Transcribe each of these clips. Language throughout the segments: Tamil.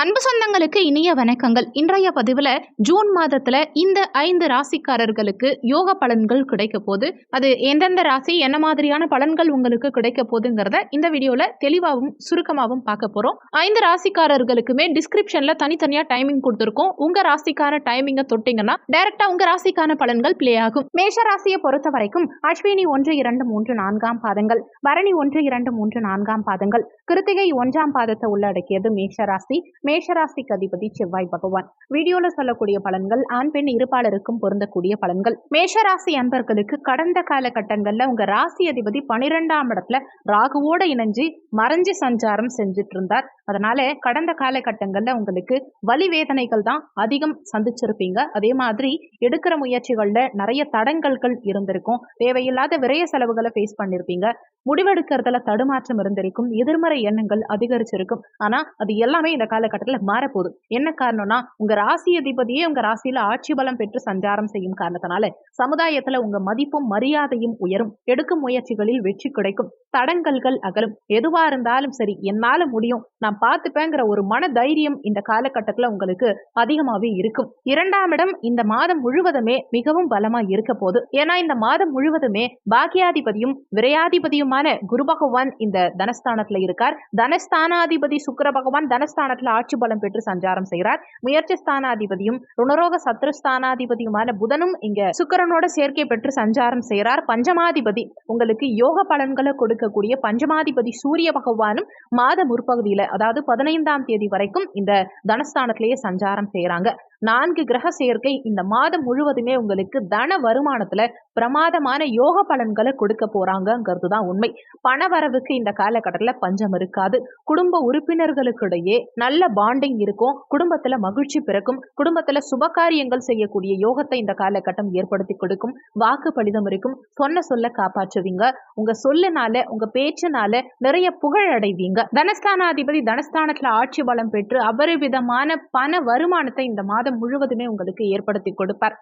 அன்பு சொந்தங்களுக்கு இனிய வணக்கங்கள். இன்றைய பதிவில் ஜூன் மாதத்தில் இந்த 5 ராசிக்காரர்களுக்கு யோக பலன்கள் கிடைக்க போது, அது எந்தெந்த ராசி என்ன மாதிரியான பலன்கள் உங்களுக்கு கிடைக்க போகுதுங்கிறத இந்த வீடியோவில் தெளிவாகவும் சுருக்கமாகவும் பார்க்க போகிறோம். 5 ராசிக்காரர்களுக்குமே டிஸ்கிரிப்ஷனில் தனித்தனியாக டைமிங் கொடுத்துருக்கோம். உங்கள் ராசிக்கான டைமிங்கை தொட்டிங்கன்னா டைரெக்டாக உங்கள் ராசிக்கான பலன்கள் பிளே ஆகும். மேஷ ராசியை பொறுத்த வரைக்கும் அஸ்வினி 1, 2, 3, 4 பாதங்கள், பரணி 1, 2, 3, 4 பாதங்கள், கிருத்திகை 1ஆம் பாதத்தை உள்ளடக்கியது மேஷ ராசி. மேஷராசிக்கு அதிபதி செவ்வாய் பகவான். வீடியோல சொல்லக்கூடிய பலன்கள் ஆண் பெண் இருப்பாளருக்கும் பொருந்தக்கூடிய பலன்கள். மேஷராசி அன்பர்களுக்கு கடந்த காலகட்டங்கள்ல உங்க ராசி அதிபதி 12ஆம் இடத்துல ராகுவோட இணைஞ்சு மறைஞ்சு சஞ்சாரம் செஞ்சுட்டு இருந்தார். அதனால கடந்த காலகட்டங்கள்ல உங்களுக்கு வலி வேதனைகள் தான் அதிகம் சந்திச்சிருப்பீங்க. அதே மாதிரி எடுக்கிற முயற்சிகள்ல நிறைய தடங்கல்கள் இருந்திருக்கும். தேவையில்லாத விரய செலவுகளை ஃபேஸ் பண்ணிருப்பீங்க. முடிவெடுக்கிறதுல தடுமாற்றம் இருந்திருக்கும். எதிர்மறை எண்ணங்கள் அதிகரிச்சிருக்கும். ஆனா அது எல்லாமே இந்த காலகட்டத்தில் மாறப்போகுது. என்ன காரணம்னா, உங்க ராசி அதிபதியே உங்க ராசியில ஆட்சி பலம் பெற்று சஞ்சாரம் செய்யும் காரணத்தினால சமுதாயத்துல உங்க மதிப்பும் மரியாதையும் உயரும். எடுக்கும் முயற்சிகளில் வெற்றி கிடைக்கும். தடங்கல்கள் அகலும். எதுவா இருந்தாலும் சரி, என்னால முடியும், நான் பார்த்துப்பேங்கிற ஒரு மன தைரியம் இந்த காலகட்டத்துல உங்களுக்கு அதிகமாவே இருக்கும். 2ஆம் இடம் இந்த மாதம் முழுவதுமே மிகவும் பலமா இருக்க போது. ஏன்னா இந்த மாதம் முழுவதுமே பாக்கியாதிபதியும் விரையாதிபதியுமான குரு பகவான் இந்த தனஸ்தானத்துல இருக்கார். தனஸ்தானாதிபதி சுக்கிர பகவான் தனஸ்தானத்துல ஆட்சி பலம் பெற்று சஞ்சாரம் செய்கிறார். முயற்சி ஸ்தானாதிபதியும் ருணரோக சத்ருஸ்தானாதிபதியுமான புதனும் இங்க சுக்கிரனோட சேர்க்கை பெற்று சஞ்சாரம் செய்கிறார். பஞ்சமாதிபதி உங்களுக்கு யோக பலன்களை கொடுக்கக்கூடிய பஞ்சமாதிபதி சூரிய பகவானும் மாத முற்பகுதியில, அதாவது 15ஆம் தேதி வரைக்கும் இந்த தனஸ்தானத்திலேயே சஞ்சாரம் செய்யறாங்க. 4 கிரக சேர்க்கை இந்த மாதம் முழுவதுமே உங்களுக்கு தன வருமானத்துல பிரமாதமான யோக பலன்களை கொடுக்க போறாங்கிறது தான் உண்மை. பண வரவுக்கு இந்த காலகட்டத்தில் பஞ்சம் இருக்காது. குடும்ப உறுப்பினர்களுக்கிடையே நல்ல பாண்டிங் இருக்கும். குடும்பத்துல மகிழ்ச்சி பிறக்கும். குடும்பத்துல சுபகாரியங்கள் செய்யக்கூடிய யோகத்தை இந்த காலகட்டம் ஏற்படுத்தி கொடுக்கும். வாக்கு பலிதம் இருக்கும். சொல்ல காப்பாற்றுவீங்க. உங்க சொல்லுனால, உங்க பேச்சுனால நிறைய புகழ் அடைவீங்க. தனஸ்தானாதிபதி தனஸ்தானத்துல ஆட்சி பலம் பெற்று அபரிவிதமான பண வருமானத்தை இந்த மாதம் முழுவதுமே உங்களுக்கு ஏற்படுத்தி கொடுப்பார்.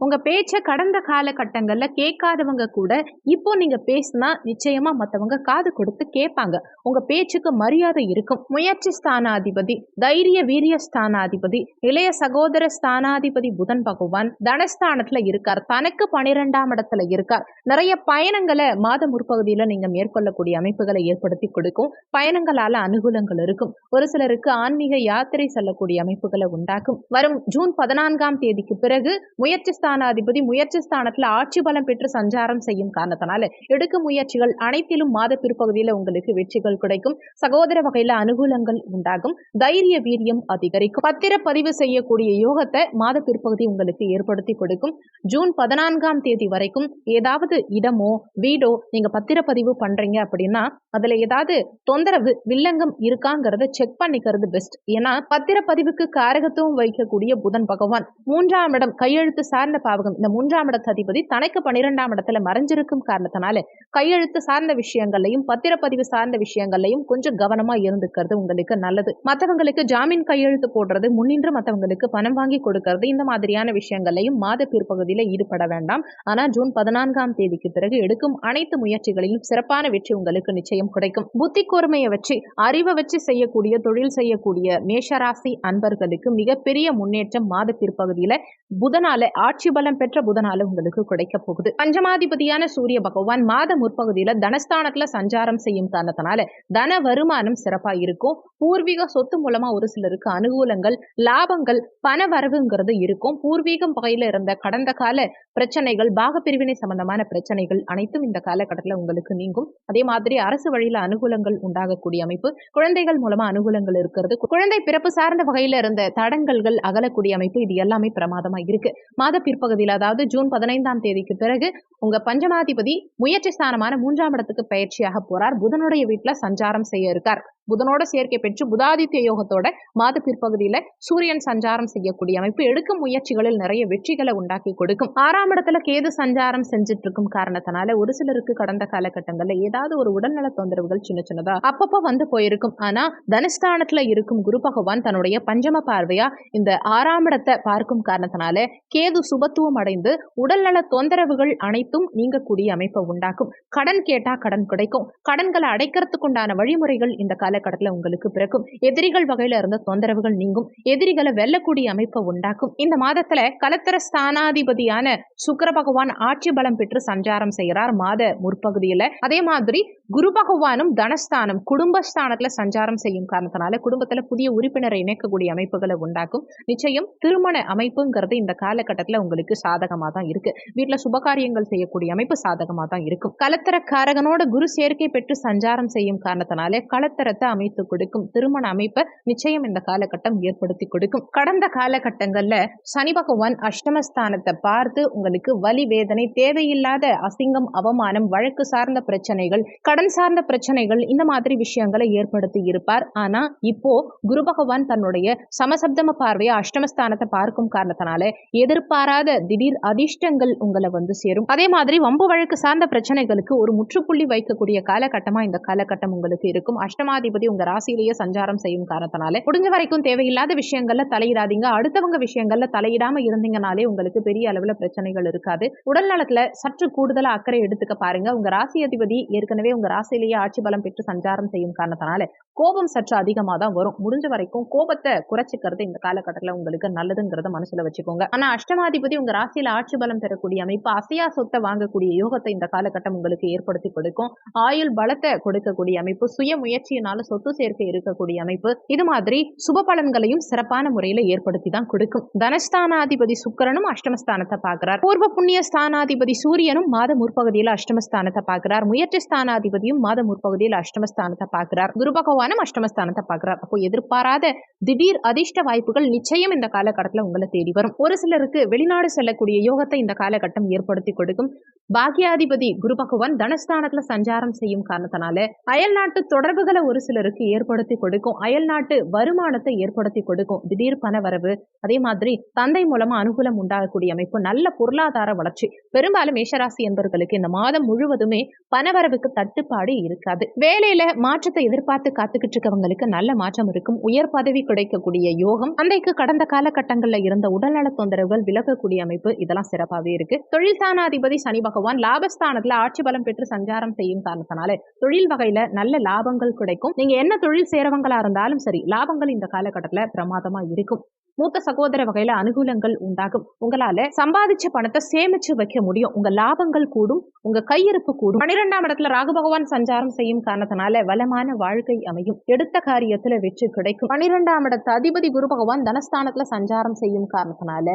உங்க பேச்ச கடந்த காலகட்டங்கள்ல கேட்காதவங்க கூட இப்போ நீங்க பேசினா நிச்சயமா மற்றவங்க காது கொடுத்து கேட்பாங்க. உங்க பேச்சுக்கு மரியாதை இருக்கும். முயற்சி ஸ்தானாதிபதி, தைரிய வீரிய ஸ்தானாதிபதி, இளைய சகோதர ஸ்தானாதிபதி புதன் பகவான் தனஸ்தானத்துல இருக்கார். தனக்கு 12ஆம் இடத்துல இருக்கார். நிறைய பயணங்களை மாத முற்பகுதியில நீங்க மேற்கொள்ளக்கூடிய அமைப்புகளை ஏற்படுத்தி கொடுக்கும். பயணங்களால அனுகூலங்கள் இருக்கும். ஒரு சிலருக்கு ஆன்மீக யாத்திரை செல்லக்கூடிய அமைப்புகளை உண்டாக்கும். வரும் ஜூன் 14ஆம் தேதிக்கு பிறகு முயற்சி ஸ்தானாதிபதி முயற்சி ஸ்தானத்துல ஆட்சி பலம் பெற்று சஞ்சாரம் செய்யும் காரணத்தினால எடுக்கும் முயற்சிகள் அனைத்திலும் மாத பிற்பகுதியில உங்களுக்கு வெற்றிகள் கிடைக்கும். சகோதர வகையில அனுகூலங்கள் உண்டாகும். தைரிய வீரியம் அதிகரிக்கும். பத்திரப்பதிவு செய்யக்கூடிய யோகத்தை மாத பிற்பகுதி உங்களுக்கு ஏற்படுத்தி கொடுக்கும். ஜூன் 14ஆம் தேதி வரைக்கும் ஏதாவது இடமோ வீடோ நீங்க பத்திரப்பதிவு பண்றீங்க அப்படின்னா அதுல ஏதாவது தொந்தரவு வில்லங்கம் இருக்காங்கிறத செக் பண்ணிக்கிறது பெஸ்ட். ஏன்னா பத்திரப்பதிவுக்கு காரகத்துவம் வைக்கக்கூடிய புதன் பகவான் 3ஆம் இடம் கையெழுத்து சார்ந்த பாவகம். இந்த 3ஆம் இடத்து அதிபதி தனக்கு 12ஆம் இடத்துல மறைஞ்சிருக்கும் காரணத்தினால கையெழுத்து சார்ந்த விஷயங்களையும் பத்திரப்பதிவு சார்ந்த விஷயங்களையும் கொஞ்சம் கவனமா இருந்துக்கிறது உங்களுக்கு நல்லது. மற்றவங்களுக்கு ஜாமீன் கையெழுத்து போடுறது, முன்னின்று மற்றவங்களுக்கு பணம் வாங்கி கொடுக்கறது, இந்த மாதிரியான விஷயங்களையும் மாத பிற்பகுதியில ஈடுபட வேண்டாம். ஆனா ஜூன் 14ஆம் தேதிக்கு பிறகு எடுக்கும் அனைத்து முயற்சிகளிலும் சிறப்பான வெற்றி உங்களுக்கு நிச்சயம் கிடைக்கும். புத்தி கூர்மையை வச்சு, அறிவை வச்சு செய்யக்கூடிய தொழில் செய்யக்கூடிய மேஷராசி அன்பர்களுக்கு மிகப்பெரிய முன்னேற்றம் மாத பிற்பகுதியில புதனால, ஆட்சி பலம் பெற்ற புதனால உங்களுக்கு கிடைக்க போகுது. பஞ்சமாதிபதியான சூரிய பகவான் மாத முற்பகுதியில தனஸ்தானத்துல சஞ்சாரம் செய்யும் காரணத்தினால தன வருமானம் சிறப்பா இருக்கும். பூர்வீக சொத்து மூலமா ஒரு சிலருக்கு அனுகூலங்கள், லாபங்கள், பண வரவுங்கிறது இருக்கும். பூர்வீகம் வகையில இருந்த கடந்த கால பிரச்சனைகள், பாகப்பிரிவினை சம்பந்தமான பிரச்சனைகள் அனைத்தும் இந்த காலகட்டத்தில் உங்களுக்கு நீங்கும். அதே மாதிரி அரசு வழியில அனுகூலங்கள் உண்டாகக்கூடிய அமைப்பு, குழந்தைகள் மூலமா அனுகூலங்கள் இருக்கிறது, குழந்தை பிறப்பு சார்ந்த வகையில இருந்த தடங்கல்கள் அகலக்கூடிய அமைப்பு, இது எல்லாமே பிரமாதமா இருக்கு. மாத பிற்பகுதியில், அதாவது ஜூன் 15ஆம் தேதிக்கு பிறகு உங்க பஞ்சமாதிபதி முயற்சி ஸ்தானமான 3ஆம் இடத்துக்கு பயிற்சியாக போறார். புதனுடைய வீட்டுல சஞ்சாரம் செய்ய இருக்கார். புதனோட சேர்க்கை பெற்று புதாதித்ய யோகத்தோட மாத பிற்பகுதியில சூரியன் சஞ்சாரம் செய்யக்கூடிய அமைப்பு எடுக்கும் முயற்சிகளில் நிறைய வெற்றிகளை உண்டாக்கி கொடுக்கும். 6ஆம் இடத்துல கேது சஞ்சாரம் செஞ்சுட்டு இருக்கும் காரணத்தினால ஒரு சிலருக்கு கடந்த காலகட்டங்கள்ல ஏதாவது ஒரு உடல்நல தொந்தரவுகள் சின்ன சின்னதா அப்பப்போ வந்து போயிருக்கும். ஆனா தனஸ்தானத்துல இருக்கும் குரு பகவான் தன்னுடைய பஞ்சம பார்வையா இந்த 6ஆம் இடத்தை பார்க்கும் காரணத்தினால கேது சுபத்துவம் அடைந்து உடல்நல தொந்தரவுகள் அனைத்தும் நீங்கக்கூடிய அமைப்பை உண்டாக்கும். கடன் கேட்டா கடன் கிடைக்கும். கடன்களை அடைக்கிறதுக்குண்டான வழிமுறைகள் இந்த கால காலகட்டத்துல உங்களுக்கு பிறக்கும். எதிரிகள் வகையில இருந்த தொந்தரவுகள் நீங்கும். எதிரிகளை வெல்லக்கூடிய அமைப்பை உண்டாக்கும். இந்த மாதத்துல கலத்திர ஸ்தானாதிபதியான சுக்கிர பகவான் ஆட்சி பலம் பெற்று சஞ்சாரம் செய்கிறார் மாத முற்பகுதியில. அதே மாதிரி குரு பகவானும் தனஸ்தானம் குடும்பஸ்தானத்துல சஞ்சாரம் செய்யும் காரணத்தினால குடும்பத்துல புதிய உறுப்பினரை இணைக்கக்கூடிய அமைப்புகளை உண்டாக்கும். நிச்சயம் திருமண அமைப்புங்கிறது இந்த காலகட்டத்துல உங்களுக்கு சாதகமா தான் இருக்கு. வீட்டுல சுபகாரியங்கள் செய்யக்கூடிய அமைப்பு சாதகமா தான் இருக்கும். கலத்தர காரகனோட குரு சேர்க்கை பெற்று சஞ்சாரம் செய்யும் காரணத்தினால கலத்தரத்தை அமைத்து கொடுக்கும். திருமண அமைப்பை நிச்சயம் இந்த காலகட்டம் ஏற்படுத்தி கொடுக்கும். கடந்த காலகட்டங்கள்ல சனி பகவான் அஷ்டமஸ்தானத்தை பார்த்து உங்களுக்கு வலி வேதனை தேவையில்லாத அசிங்கம் அவமானம் வழக்கு சார்ந்த பிரச்சனைகள் கடன் சார்ந்த பிரச்சனைகள் இந்த மாதிரி விஷயங்களை ஏற்படுத்தி இருப்பார். ஆனா இப்போ குரு பகவான் தன்னுடைய சமசப்தம பார்வையை அஷ்டமஸ்தானத்தை பார்க்கும் காரணத்தினால எதிர்பாராத திடீர் அதிர்ஷ்டங்கள் உங்களை வந்து சேரும். அதே மாதிரி வம்பு வழக்கு சார்ந்த பிரச்சனைகளுக்கு ஒரு முற்றுப்புள்ளி வைக்கக்கூடிய காலகட்டமா இந்த காலகட்டம் உங்களுக்கு இருக்கும். அஷ்டமாதிபதி உங்க ராசியிலேயே சஞ்சாரம் செய்யும் காரணத்தினால முடிஞ்ச வரைக்கும் தேவையில்லாத விஷயங்கள்ல தலையிடாதீங்க. அடுத்தவங்க விஷயங்கள்ல தலையிடாம இருந்தீங்கனாலே உங்களுக்கு பெரிய அளவுல பிரச்சனைகள் இருக்காது. உடல் நலத்துல சற்று கூடுதலா அக்கறை எடுத்துக்க பாருங்க. உங்க ராசி அதிபதி ஏற்கனவே உங்க ராசியிலேயே ஆட்சி பலம் பெற்று சஞ்சாரம் செய்யும் காரணத்தினால கோபம் சற்று அதிகமா தான் வரும். முடிஞ்ச வரைக்கும் கோபத்தை குறைச்சிக்கிறது இந்த காலகட்டத்துல உங்களுக்கு நல்லதுங்கிறத மனசுல வச்சுக்கோங்க. ஆனா அஷ்டமாதிபதி உங்க ராசியில ஆட்சி பலம் பெறக்கூடிய அமைப்பு அசையா சொத்தை வாங்கக்கூடிய யோகத்தை இந்த காலகட்டம் உங்களுக்கு ஏற்படுத்தி கொடுக்கும். ஆயுள் பலத்தை கொடுக்கக்கூடிய அமைப்பு சுய முயற்சியினால சொத்து சேர்க்கை இருக்கக்கூடிய அமைப்பு இது மாதிரி சுப பலன்களையும் சிறப்பான முறையில ஏற்படுத்தி தான் கொடுக்கும். தனஸ்தானாதிபதி சுக்கிரனும் அஷ்டமஸ்தானத்தை பார்க்கிறார். பூர்வ புண்ணிய ஸ்தானாதிபதி சூரியனும் மாத முற்பகுதியில் அஷ்டமஸ்தானத்தை பார்க்கிறார். முயற்சி ஸ்தானாதிபதியும் மாத முற்பகுதியில் அஷ்டமஸ்தானத்தை பார்க்கிறார். குரு பகவானும் அஷ்டமஸ்தானத்தை பார்க்கிறார். அப்போ எதிர்பாராத திடீர் அதிர்ஷ்ட வாய்ப்புகள் நிச்சயம் இந்த காலகட்டத்தில் உங்களை தேடி வரும். ஒரு சிலருக்கு வெளிநாடு செல்லக்கூடிய யோகத்தை இந்த காலகட்டம் ஏற்படுத்தி கொடுக்கும். பாக்யாதிபதி குரு பகவான் தனஸ்தானத்துல சஞ்சாரம் செய்யும் காரணத்தினால அயல்நாட்டு தொடர்புகளை ஒரு சிலருக்கு ஏற்படுத்தி கொடுக்கும். அயல்நாட்டு வருமானத்தை ஏற்படுத்தி கொடுக்கும். திடீர் பண வரவு அதே மாதிரி தந்தை மூலமா அனுகூலம் உண்டாகக்கூடிய அமைப்பு நல்ல பொருளாதார வளர்ச்சி. பெரும்பாலும் மேஷராசி என்பவர்களுக்கு இந்த மாதம் முழுவதுமே பணவரவுக்கு தட்டுப்பாடு இருக்காது. வேலையில மாற்றத்தை எதிர்பார்த்து காத்துக்கிட்டு இருக்கவங்களுக்கு நல்ல மாற்றம் இருக்கும். உயர் பதவி கிடைக்கக்கூடிய யோகம். அன்றைக்கு கடந்த காலகட்டங்களில் இருந்த உடல்நல தொந்தரவுகள் விலகக்கூடிய அமைப்பு இதெல்லாம் சிறப்பாகவே இருக்கு. தொழில் ஸ்தானாதிபதி சனி பகவான் லாபஸ்தானத்துல ஆட்சி பலம் பெற்று சஞ்சாரம் செய்யும் காரணத்தினால தொழில் வகையில நல்ல லாபங்கள் கிடைக்கும். நீங்க என்ன தொழில் சேரவங்களா இருந்தாலும் சரி லாபங்கள் இந்த காலகட்டத்துல பிரமாதமா இருக்கும். மூத்த சகோதர வகையில அனுகூலங்கள் உண்டாகும். உங்களால சம்பாதிச்ச பணத்தை சேமிச்சு வைக்க முடியும். உங்க லாபங்கள் கூடும். உங்க கையிருப்பு கூடும். 12ஆம் இடத்துல ராகு பகவான் சஞ்சாரம் செய்யும் காரணத்தினால வளமான வாழ்க்கை அமையும். எடுத்த காரியத்துல வெற்றி கிடைக்கும். 12ஆம் இடத்து அதிபதி குரு பகவான் தனஸ்தானத்துல சஞ்சாரம் செய்யும் காரணத்தினால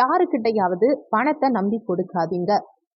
யாருக்கிட்டையாவது பணத்தை நம்பி கொடுக்காதீங்க.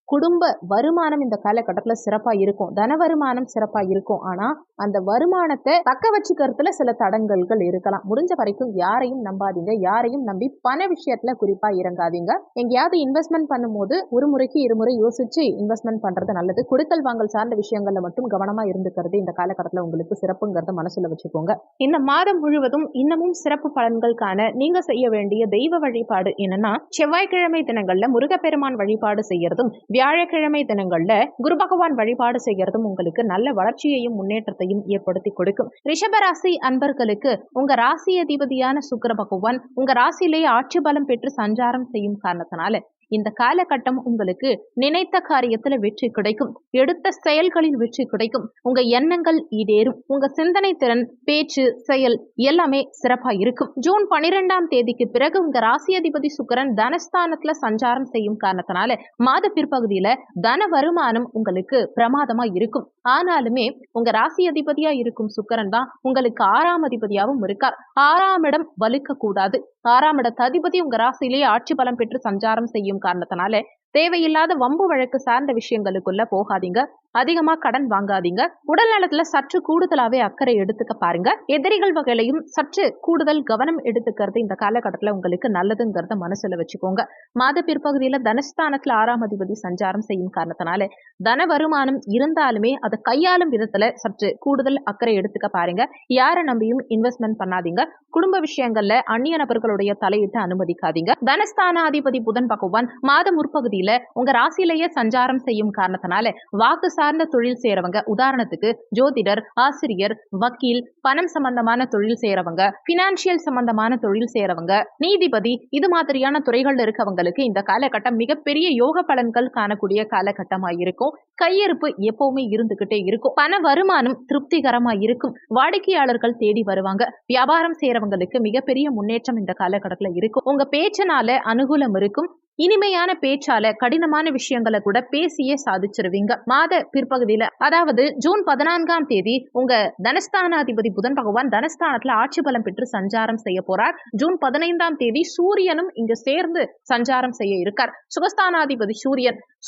குடும்ப வருமானம் இந்த காலகட்டத்தில் சிறப்பா இருக்கும். தன வருமானம் சிறப்பா இருக்கும். ஆனா அந்த வருமானத்தை தக்க வச்சுக்கிறதுல சில தடங்கல்கள் இருக்கலாம். முடிஞ்ச வரைக்கும் யாரையும் நம்பாதீங்க. யாரையும் நம்பி பண விஷயத்துல குறிப்பா இறங்காதீங்க. எங்கேயாவது இன்வெஸ்ட்மெண்ட் பண்ணும்போது ஒரு முறைக்கு இருமுறை யோசிச்சு இன்வெஸ்ட்மெண்ட் பண்றது நல்லது. கொடுக்கல் வாங்கல் சார்ந்த விஷயங்கள்ல மட்டும் கவனமா இருந்துக்கிறது இந்த காலகட்டத்தில் உங்களுக்கு சிறப்புங்கிறத மனசுல வச்சுக்கோங்க. இந்த மாதம் முழுவதும் இன்னமும் சிறப்பு பலன்கள் காண நீங்க செய்ய வேண்டிய தெய்வ வழிபாடு என்னன்னா செவ்வாய்க்கிழமை தினங்கள்ல முருகப்பெருமான் வழிபாடு செய்யறதும் வியாழக்கிழமை தினங்கள்ல குரு பகவான் வழிபாடு செய்யறதும் உங்களுக்கு நல்ல வளர்ச்சியையும் முன்னேற்றத்தையும் ஏற்படுத்தி கொடுக்கும். ரிஷபராசி அன்பர்களுக்கு உங்க ராசி அதிபதியான சுக்கிர பகவான் உங்க ராசியிலேயே ஆட்சி பலம் பெற்று சஞ்சாரம் செய்யும் காரணத்தினால இந்த காலகட்டம் உங்களுக்கு நினைத்த காரியத்துல வெற்றி கிடைக்கும். எடுத்த செயல்களில் வெற்றி கிடைக்கும். உங்க எண்ணங்கள் ஈடேறும். உங்க சிந்தனை திறன் பேச்சு செயல் எல்லாமே சிறப்பா இருக்கும். ஜூன் 12ஆம் தேதிக்கு பிறகு உங்க ராசி அதிபதி சுக்கிரன் தனஸ்தானத்துல சஞ்சாரம் செய்யும் காரணத்தினால மாத பிற்பகுதியில தன வருமானம் உங்களுக்கு பிரமாதமா இருக்கும். ஆனாலுமே உங்க ராசி அதிபதியா இருக்கும் சுக்கிரன் தான் உங்களுக்கு 6ஆம் அதிபதியாவும் இருக்கார். 6ஆம் இடம் வலுக்க கூடாது. 6ஆம் இடத்து அதிபதி உங்க ராசியிலேயே ஆட்சி பலம் பெற்று சஞ்சாரம் செய்யும் காரணத்தினால தேவையில்லாத வம்பு வழக்கு சார்ந்த விஷயங்களுக்குள்ள போகாதீங்க. அதிகமா கடன் வாங்காதீங்க. உடல் நலத்துல சற்று கூடுதலாவே அக்கறை எடுத்துக்க பாருங்க. எதிரிகள் வகையிலையும் சற்று கூடுதல் கவனம் எடுத்துக்கிறது இந்த காலகட்டத்துல உங்களுக்கு நல்லதுங்கிறத மனசுல வச்சுக்கோங்க. மாத பிற்பகுதியில தனஸ்தானத்துல 6ஆம் அதிபதி சஞ்சாரம் செய்யும் காரணத்தினால தன வருமானம் இருந்தாலுமே அதை கையாளும் விதத்துல சற்று கூடுதல் அக்கறை எடுத்துக்க பாருங்க. யாரை நம்பியும் இன்வெஸ்ட்மெண்ட் பண்ணாதீங்க. குடும்ப விஷயங்கள்ல அந்நிய நபர்களுடைய தலையிட்டு அனுமதிக்காதீங்க. தனஸ்தானாதிபதி புதன் பகவான் மாத முற்பகுதியில பகுதியில உங்க ராசியிலேயே சஞ்சாரம் செய்யும் காரணத்தினால வாக்கு சார்ந்த தொழில் செய்யறவங்க, உதாரணத்துக்கு ஜோதிடர், ஆசிரியர், வக்கீல், பணம் சம்பந்தமான தொழில் செய்யறவங்க, பினான்சியல் சம்பந்தமான தொழில் செய்யறவங்க, நீதிபதி, இது மாதிரியான துறைகள்ல இருக்கவங்களுக்கு இந்த காலகட்டம் மிகப்பெரிய யோக பலன்கள் காணக்கூடிய காலகட்டமா இருக்கும். கையிருப்பு எப்பவுமே இருந்துகிட்டே இருக்கும். பண வருமானம் திருப்திகரமா இருக்கும். வாடிக்கையாளர்கள் தேடி வருவாங்க. வியாபாரம் செய்யறவங்களுக்கு மிகப்பெரிய முன்னேற்றம் இந்த காலகட்டத்துல இருக்கும். உங்க பேச்சினால அனுகூலம் இருக்கும். இனிமையான பேச்சால கடினமான விஷயங்களை கூட பேசியே சாதிச்சிருவீங்க. மாத பிற்பகுதியில, அதாவது ஜூன் 14ஆம் தேதி உங்க தனஸ்தானாதிபதி புதன் பகவான் தனஸ்தானத்துல ஆட்சி பலம் பெற்று சஞ்சாரம் செய்ய போறார். ஜூன் 15ஆம் தேதி சூரியனும் இங்கு சேர்ந்து சஞ்சாரம் செய்ய இருக்கார். சுகஸ்தானாதிபதி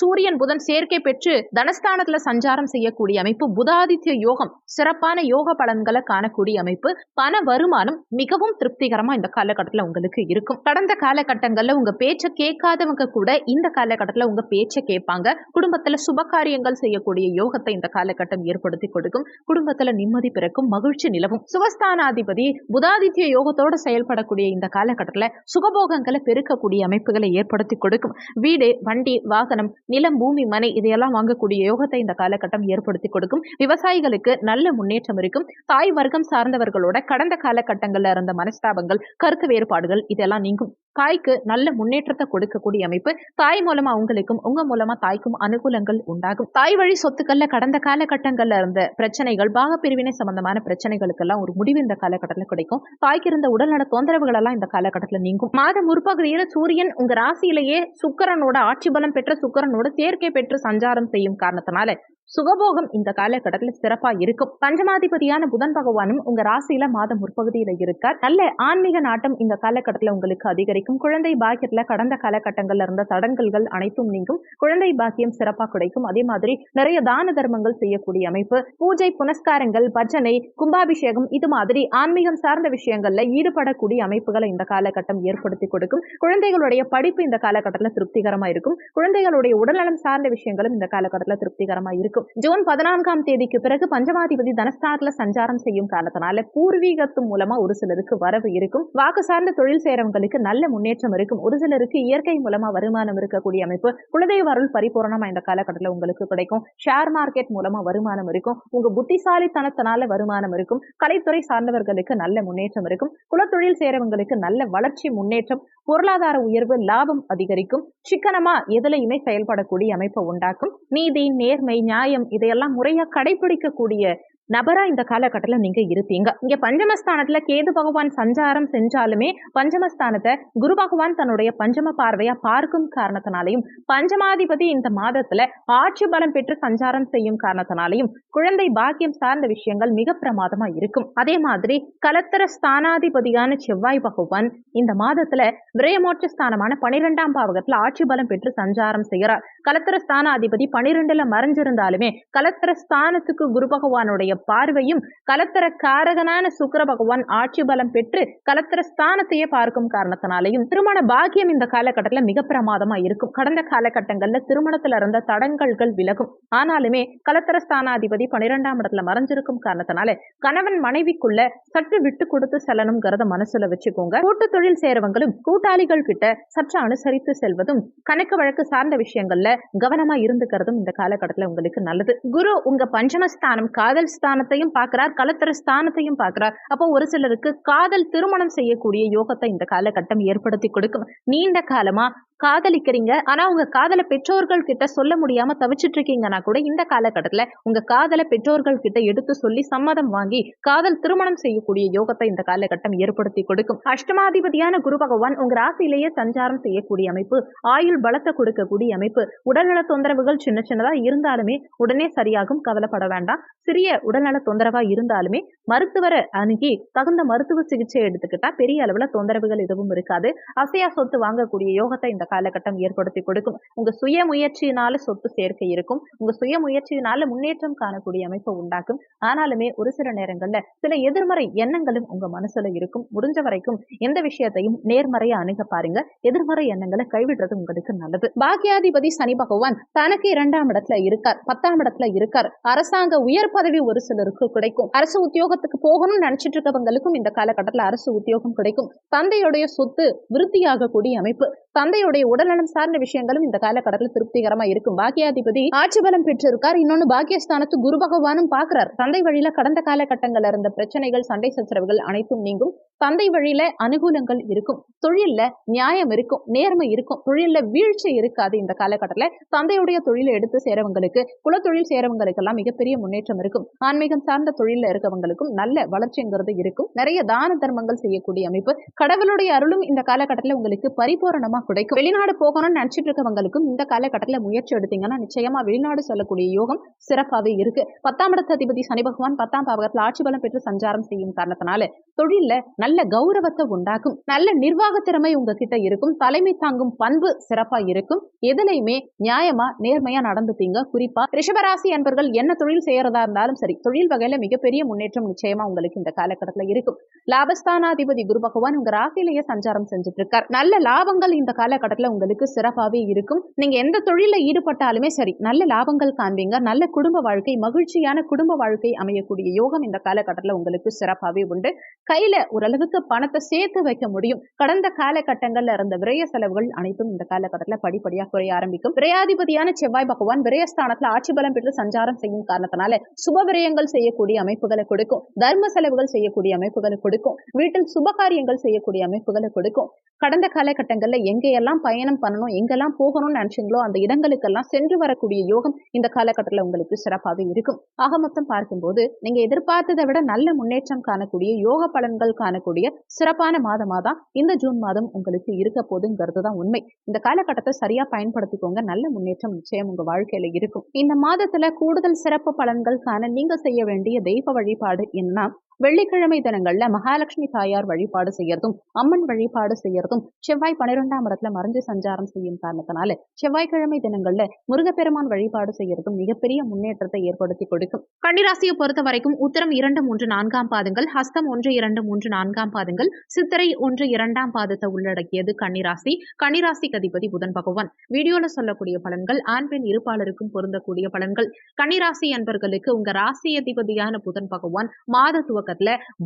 சூரியன் புதன் சேர்க்கை பெற்று தனஸ்தானத்துல சஞ்சாரம் செய்யக்கூடிய அமைப்பு புதாதித்ய யோகம், சிறப்பான யோக பலன்களை காணக்கூடிய அமைப்பு. பண வருமானம் மிகவும் திருப்திகரமா இந்த காலகட்டத்துல உங்களுக்கு இருக்கும். கடந்த காலகட்டங்கள்ல உங்க பேச்ச கேட்காதவங்க கூட இந்த காலகட்டத்துல உங்க பேச்ச கேட்பாங்க. குடும்பத்துல சுப காரியங்கள் செய்யக்கூடிய யோகத்தை இந்த காலகட்டம் ஏற்படுத்தி கொடுக்கும். குடும்பத்துல நிம்மதி பிறக்கும், மகிழ்ச்சி நிலவும். சுகஸ்தானாதிபதி புதாதித்ய யோகத்தோட செயல்படக்கூடிய இந்த காலகட்டத்துல சுகபோகங்களை பெருக்கக்கூடிய அமைப்புகளை ஏற்படுத்தி கொடுக்கும். வீடு, வண்டி, வாகனம், நிலம், பூமி, மனை இதையெல்லாம் வாங்கக்கூடிய யோகத்தை இந்த காலகட்டம் ஏற்படுத்தி கொடுக்கும். விவசாயிகளுக்கு நல்ல முன்னேற்றம் இருக்கும். தாய் வர்க்கம் சார்ந்தவர்களோட கடந்த காலகட்டங்கள்ல இருந்த மனஸ்தாபங்கள், கருத்து வேறுபாடுகள் இதெல்லாம் நீங்கும். தாய்க்கு நல்ல முன்னேற்றத்தை கொடுக்கக்கூடிய அமைப்பு. தாய் மூலமா உங்களுக்கும், உங்க மூலமா தாய்க்கும் அனுகூலங்கள் உண்டாகும். தாய் வழி சொத்துக்கள்ல கடந்த காலகட்டங்கள்ல இருந்த பிரச்சனைகள், பாகப்பிரிவினை சம்பந்தமான பிரச்சனைகளுக்கெல்லாம் ஒரு முடிவு இந்த காலகட்டத்தில் கிடைக்கும். தாய்க்கு இருந்த உடல்நல தொந்தரவுகள் எல்லாம் இந்த காலகட்டத்தில் நீங்கும். மாத முற்பகுதியில சூரியன் உங்க ராசியிலேயே சுக்கிரனோட ஆட்சி பலம் பெற்ற சுக்கிரனோட சேர்க்கை பெற்று சஞ்சாரம் செய்யும் காரணத்தினால சுகபோகம் இந்த காலகட்டத்தில் சிறப்பா இருக்கும். பஞ்சமாதிபதியான புதன் பகவானும் உங்க ராசியில மாதம் முற்பகுதியில இருக்கார். நல்ல ஆன்மீக நாட்டம் இந்த காலகட்டத்தில் உங்களுக்கு அதிகரிக்கும். குழந்தை பாக்கியத்துல கடந்த காலகட்டங்கள்ல இருந்த தடங்கல்கள் அனைத்தும் நீங்கும். குழந்தை பாக்கியம் சிறப்பா கிடைக்கும். அதே மாதிரி நிறைய தான தர்மங்கள் செய்யக்கூடிய அமைப்பு, பூஜை புனஸ்காரங்கள், பஜனை, கும்பாபிஷேகம் இது மாதிரி ஆன்மீகம் சார்ந்த விஷயங்கள்ல ஈடுபடக்கூடிய அமைப்புகளை இந்த காலகட்டம் ஏற்படுத்தி கொடுக்கும். குழந்தைகளுடைய படிப்பு இந்த காலகட்டத்தில் திருப்திகரமா இருக்கும். குழந்தைகளுடைய உடல்நலம் சார்ந்த விஷயங்களும் இந்த காலகட்டத்தில் திருப்திகரமா இருக்கும். ஜூன் 14ஆம் தேதிக்கு பிறகு பஞ்சமாதிபதி தனஸ்தானத்துல சஞ்சாரம் செய்யும் காரணத்தினால பூர்வீகத்து மூலமா ஒரு சிலருக்கு வரவு இருக்கும். வாக்கு சார்ந்த தொழில் செய்யறவங்களுக்கு நல்ல முன்னேற்றம் இருக்கும். ஒரு சிலருக்கு இயற்கை மூலமா வருமானம் இருக்கக்கூடிய அமைப்பு. குலதெய்வ அருள் பரிபூரணமா இந்த காலகட்டத்தில் உங்களுக்கு கிடைக்கும். ஷேர் மார்க்கெட் மூலமா வருமானம் இருக்கும். உங்க புத்திசாலித்தனத்தினால வருமானம் இருக்கும். கலைத்துறை சார்ந்தவர்களுக்கு நல்ல முன்னேற்றம் இருக்கும். குலத்தொழில் செய்யறவங்களுக்கு நல்ல வளர்ச்சி, முன்னேற்றம், பொருளாதார உயர்வு, லாபம் அதிகரிக்கும். சிக்கனமா எதுலையுமே செயல்படக்கூடிய அமைப்பை உண்டாக்கும். நீதி, நேர்மை, நியாயம் இதையெல்லாம் முறையா கடைபிடிக்கக்கூடிய நபரா இந்த காலகட்டத்தில் நீங்க இருப்பீங்க. இங்க பஞ்சமஸ்தானத்துல கேது பகவான் சஞ்சாரம் செஞ்சாலுமே பஞ்சமஸ்தானத்தை குரு பகவான் தன்னுடைய பஞ்சம பார்வையா பார்க்கும் காரணத்தினாலையும், பஞ்சமாதிபதி இந்த மாதத்துல ஆட்சி பலம் பெற்று சஞ்சாரம் செய்யும் காரணத்தினாலையும் குழந்தை பாக்கியம் சார்ந்த விஷயங்கள் மிக பிரமாதமா இருக்கும். அதே மாதிரி கலத்தர ஸ்தானாதிபதியான செவ்வாய் பகவான் இந்த மாதத்துல விரயமோட்ச ஸ்தானமான 12ஆம் பாவகத்துல ஆட்சி பலம் பெற்று சஞ்சாரம் செய்கிறார். கலத்தர ஸ்தானாதிபதி 12ல மறைஞ்சிருந்தாலுமே கலத்தர ஸ்தானத்துக்கு குரு பகவானுடைய பார்வையும், கலத்தர காரகனான சுக்கிர பகவான் ஆட்சி பலம் பெற்று கலத்தர ஸ்தானத்தையே பார்க்கும் காரணத்தினாலையும் திருமண பாக்கியம் இந்த காலகட்டத்தில் மிக பிரமாதமா இருக்கும். கடந்த காலகட்டங்கள்ல திருமணத்துல இருந்த தடங்கல்கள் விலகும். ஆனாலுமே கலத்தர ஸ்தானாதிபதி 12ஆம் இடத்துல மறைஞ்சிருக்கும் காரணத்தினால கணவன் மனைவிக்குள்ள சற்று விட்டு கொடுத்து செல்லணுங்கிறத மனசுல வச்சுக்கோங்க. கூட்டு தொழில் செய்யறவங்களும் கூட்டாளிகள் கிட்ட சற்று அனுசரித்து செல்வதும், கணக்கு வழக்கு சார்ந்த விஷயங்கள்ல கவனமா இருந்துக்கிறதும் இந்த காலகட்டத்தில் உங்களுக்கு நல்லது. குரு உங்க பஞ்சமஸ்தானம் காதல் ஸ்தானத்தையும் பார்க்கிறார், கலத்தர ஸ்தானத்தையும் பார்க்கிறார். அப்போ ஒரு சிலருக்கு காதல் திருமணம் செய்யக்கூடிய யோகத்தை இந்த காலகட்டம் ஏற்படுத்தி கொடுக்கும். நீண்ட காலமா காதலிக்கிறீங்க, ஆனா உங்க காதலை பெற்றோர்கள் கிட்ட சொல்ல முடியாம தவிச்சிட்டு இருக்கீங்கன்னா கூட இந்த காலகட்டத்துல உங்க காதலை பெற்றோர்கள் கிட்ட எடுத்து சொல்லி சம்மதம் வாங்கி காதல் திருமணம் செய்யக்கூடிய யோகத்தை இந்த காலகட்டம் ஏற்படுத்தி கொடுக்கும். அஷ்டமாதிபதியான குரு பகவான் உங்க ராசியிலேயே சஞ்சாரம் செய்யக்கூடிய அமைப்பு, ஆயுள் பலத்தை கொடுக்கக்கூடிய அமைப்பு. உடல்நல தொந்தரவுகள் சின்ன சின்னதா இருந்தாலுமே உடனே சரியாகும், கவலைப்பட வேண்டாம். சிறிய உடல்நல தொந்தரவா இருந்தாலுமே மருத்துவரை அணுகி தகுந்த மருத்துவ சிகிச்சை எடுத்துக்கிட்டா பெரிய அளவுல தொந்தரவுகள் எதுவும் இருக்காது. அசையா சொத்து வாங்கக்கூடிய யோகத்தை இந்த காலகட்டம் ஏற்படுத்தி கொடுக்கும். உங்க சுய முயற்சியினால சொத்து சேர்க்கை இருக்கும். உங்க சுய முயற்சியினால முன்னேற்றம் காணக்கூடிய அமைப்பை உண்டாக்கும். ஆனாலுமே ஒரு சில நேரங்கள்ல சில எதிர்மறை எண்ணங்களும் உங்க மனசுல இருக்கும். முடிஞ்ச வரைக்கும் எந்த விஷயத்தையும் நேர்மறையா அணுக பாருங்க. எதிர்மறை எண்ணங்களை கைவிடுறது உங்களுக்கு நல்லது. பாக்கியாதிபதி சனி பகவான் தனக்கு 2ஆம் இடத்துல இருக்கார், 10ஆம் இடத்துல இருக்கார். அரசாங்க உயர் பதவி ஒரு சிலருக்கு கிடைக்கும். அரசு உத்தியோகத்துக்கு போகணும்னு நினைச்சிட்டு இருக்கவங்களுக்கும் இந்த காலகட்டத்தில் அரசு உத்தியோகம் கிடைக்கும். தந்தையுடைய சொத்து விருத்தியாக கூடிய அமைப்பு, தந்தையுடைய உங்களுடைய உடல்நலம் சார்ந்த விஷயங்களும் இந்த காலகட்டத்தில் திருப்திகரமா இருக்கும். பாக்கியாதிபதி ஆட்சி பலம் பெற்றிருக்கார். இன்னொன்னு பாக்கியஸ்தானத்து குரு பகவானும் பார்க்கிறார். தந்தை வழியில கடந்த காலகட்டங்கள்ல இருந்த பிரச்சனைகள், சண்டை சச்சரவுகள் அனைத்தும் நீங்கும். தந்தை வழியில அனுகூலங்கள் இருக்கும். தொழில்ல நியாயம் இருக்கும், நேர்மை இருக்கும். தொழில்ல வீழ்ச்சி இருக்காது. இந்த காலகட்டத்துல தந்தையுடைய தொழிலை எடுத்து சேரவங்களுக்கு, குலத்தொழில் சேரவங்களுக்கு எல்லாம் மிகப்பெரிய முன்னேற்றம் இருக்கும். ஆன்மீகம் சார்ந்த தொழில இருக்கவங்களுக்கும் நல்ல வளர்ச்சிங்கிறது இருக்கும். நிறைய தான தர்மங்கள் செய்யக்கூடிய அமைப்பு, கடவுளுடைய அருளும் இந்த காலகட்டத்துல உங்களுக்கு பரிபூரணமா கிடைக்கும். வெளிநாடு போகணும்னு நினைச்சிட்டு இருக்கவங்களுக்கும் இந்த காலகட்டத்துல முயற்சி எடுத்தீங்கன்னா நிச்சயமா வெளிநாடு செல்லக்கூடிய யோகம் சிறப்பாவே இருக்கு. 10ஆம் இடத்து அதிபதி சனி பகவான் 10ஆம் பாவகத்தில் ஆட்சி பலம் பெற்று சஞ்சாரம் செய்யும் காரணத்தினால தொழில்ல நல்ல கௌரவத்தை உண்டாக்கும். நல்ல நிர்வாக திறமை உங்ககிட்ட இருக்கும். தலைமை தாங்கும் பண்பு சிறப்பா இருக்கும். எதுலையுமே நியாயமா நேர்மையா நடந்துப்பீங்க. குறிப்பா ரிஷபராசி அன்பர்கள் என்ன தொழில் செய்யறதா இருந்தாலும் சரி, தொழில் வகையில மிகப்பெரிய முன்னேற்றம் நிச்சயமா உங்களுக்கு இந்த காலகட்டத்துல இருக்கும். லாபஸ்தானாதிபதி குரு பகவான் உங்க ராசியிலேயே சஞ்சாரம் செஞ்சுட்டு இருக்கார். நல்ல லாபங்கள் இந்த காலகட்டத்துல உங்களுக்கு சிறப்பாவே இருக்கும். நீங்க எந்த தொழில ஈடுபட்டாலுமே சரி, நல்ல லாபங்கள் காண்பீங்க. நல்ல குடும்ப வாழ்க்கை, மகிழ்ச்சியான குடும்ப வாழ்க்கை அமையக்கூடிய யோகம் இந்த காலகட்டத்துல உங்களுக்கு சிறப்பாவே உண்டு. கையில ஓரளவுக்கு பணத்தை சேர்த்து வைக்க முடியும். கடந்த காலகட்டங்கள்ல இருந்த விரய செலவுகள் அனைத்தும் இந்த காலகட்டத்துல படிப்படியா குறைய ஆரம்பிக்கும். விரையாதிபதியான செவ்வாய் பகவான் விரயஸ்தானத்துல ஆட்சி பலம் பெற்று சஞ்சாரம் செய்யும் காரணத்தினால சுப விரயங்கள் செய்யக்கூடிய அமைப்புகளை கொடுக்கும். தர்ம செலவுகள் செய்யக்கூடிய அமைப்புகளை கொடுக்கும். வீட்டில் சுபகாரியங்கள் செய்யக்கூடிய அமைப்புகளை கொடுக்கும். கடந்த காலகட்டங்கள்ல எங்கெல்லாம் பயணம் பண்ணணும், எங்கெல்லாம் போகணும்னு நினைச்சீங்களோ அந்த இடங்களுக்கெல்லாம் சென்று வரக்கூடிய யோகம் இந்த காலகட்டத்துல உங்களுக்கு சிறப்பாக இருக்கும். ஆக மொத்தம் பார்க்கும்போது நீங்க எதிர்பார்த்ததை விட நல்ல முன்னேற்றம் காணக்கூடிய, யோக பலன்கள் காணக்கூடிய சிறப்பான மாதமா தான் இந்த ஜூன் மாதம் உங்களுக்கு இருக்க போதுங்கிறது தான் உண்மை. இந்த காலகட்டத்தை சரியா பயன்படுத்திக்கோங்க. நல்ல முன்னேற்றம் நிச்சயம் உங்க வாழ்க்கையில இருக்கும். இந்த மாதத்துல கூடுதல் சிறப்பு பலன்கள் காண நீங்க செய்ய வேண்டிய தெய்வ வழிபாடு என்ன? வெள்ளிக்கிழமை தினங்கள்ல மகாலட்சுமி தாயார் வழிபாடு செய்யறதும், அம்மன் வழிபாடு செய்யறதும், செவ்வாய் 12ஆம் இடத்துல மறைஞ்சு சஞ்சாரம் செய்யும் காரணத்தினால செவ்வாய்க்கிழமை தினங்கள்ல முருகப்பெருமான் வழிபாடு செய்யறதும் மிகப்பெரிய முன்னேற்றத்தை ஏற்படுத்தி கொடுக்கும். கன்னிராசியை பொறுத்த வரைக்கும் உத்திரம் 2, 3, 4ஆம் பாதங்கள், ஹஸ்தம் 1, 2, 3, 4ஆம் பாதங்கள், சித்திரை 1, 2ஆம் பாதத்தை உள்ளடக்கியது கன்னிராசி. கன்னிராசிக்கு அதிபதி புதன் பகவான். வீடியோல சொல்லக்கூடிய பலன்கள் ஆண் பெண் இருப்பாளருக்கும் பொருந்தக்கூடிய பலன்கள். கன்னிராசி அன்பர்களுக்கு உங்க ராசி அதிபதியான புதன் பகவான் மாத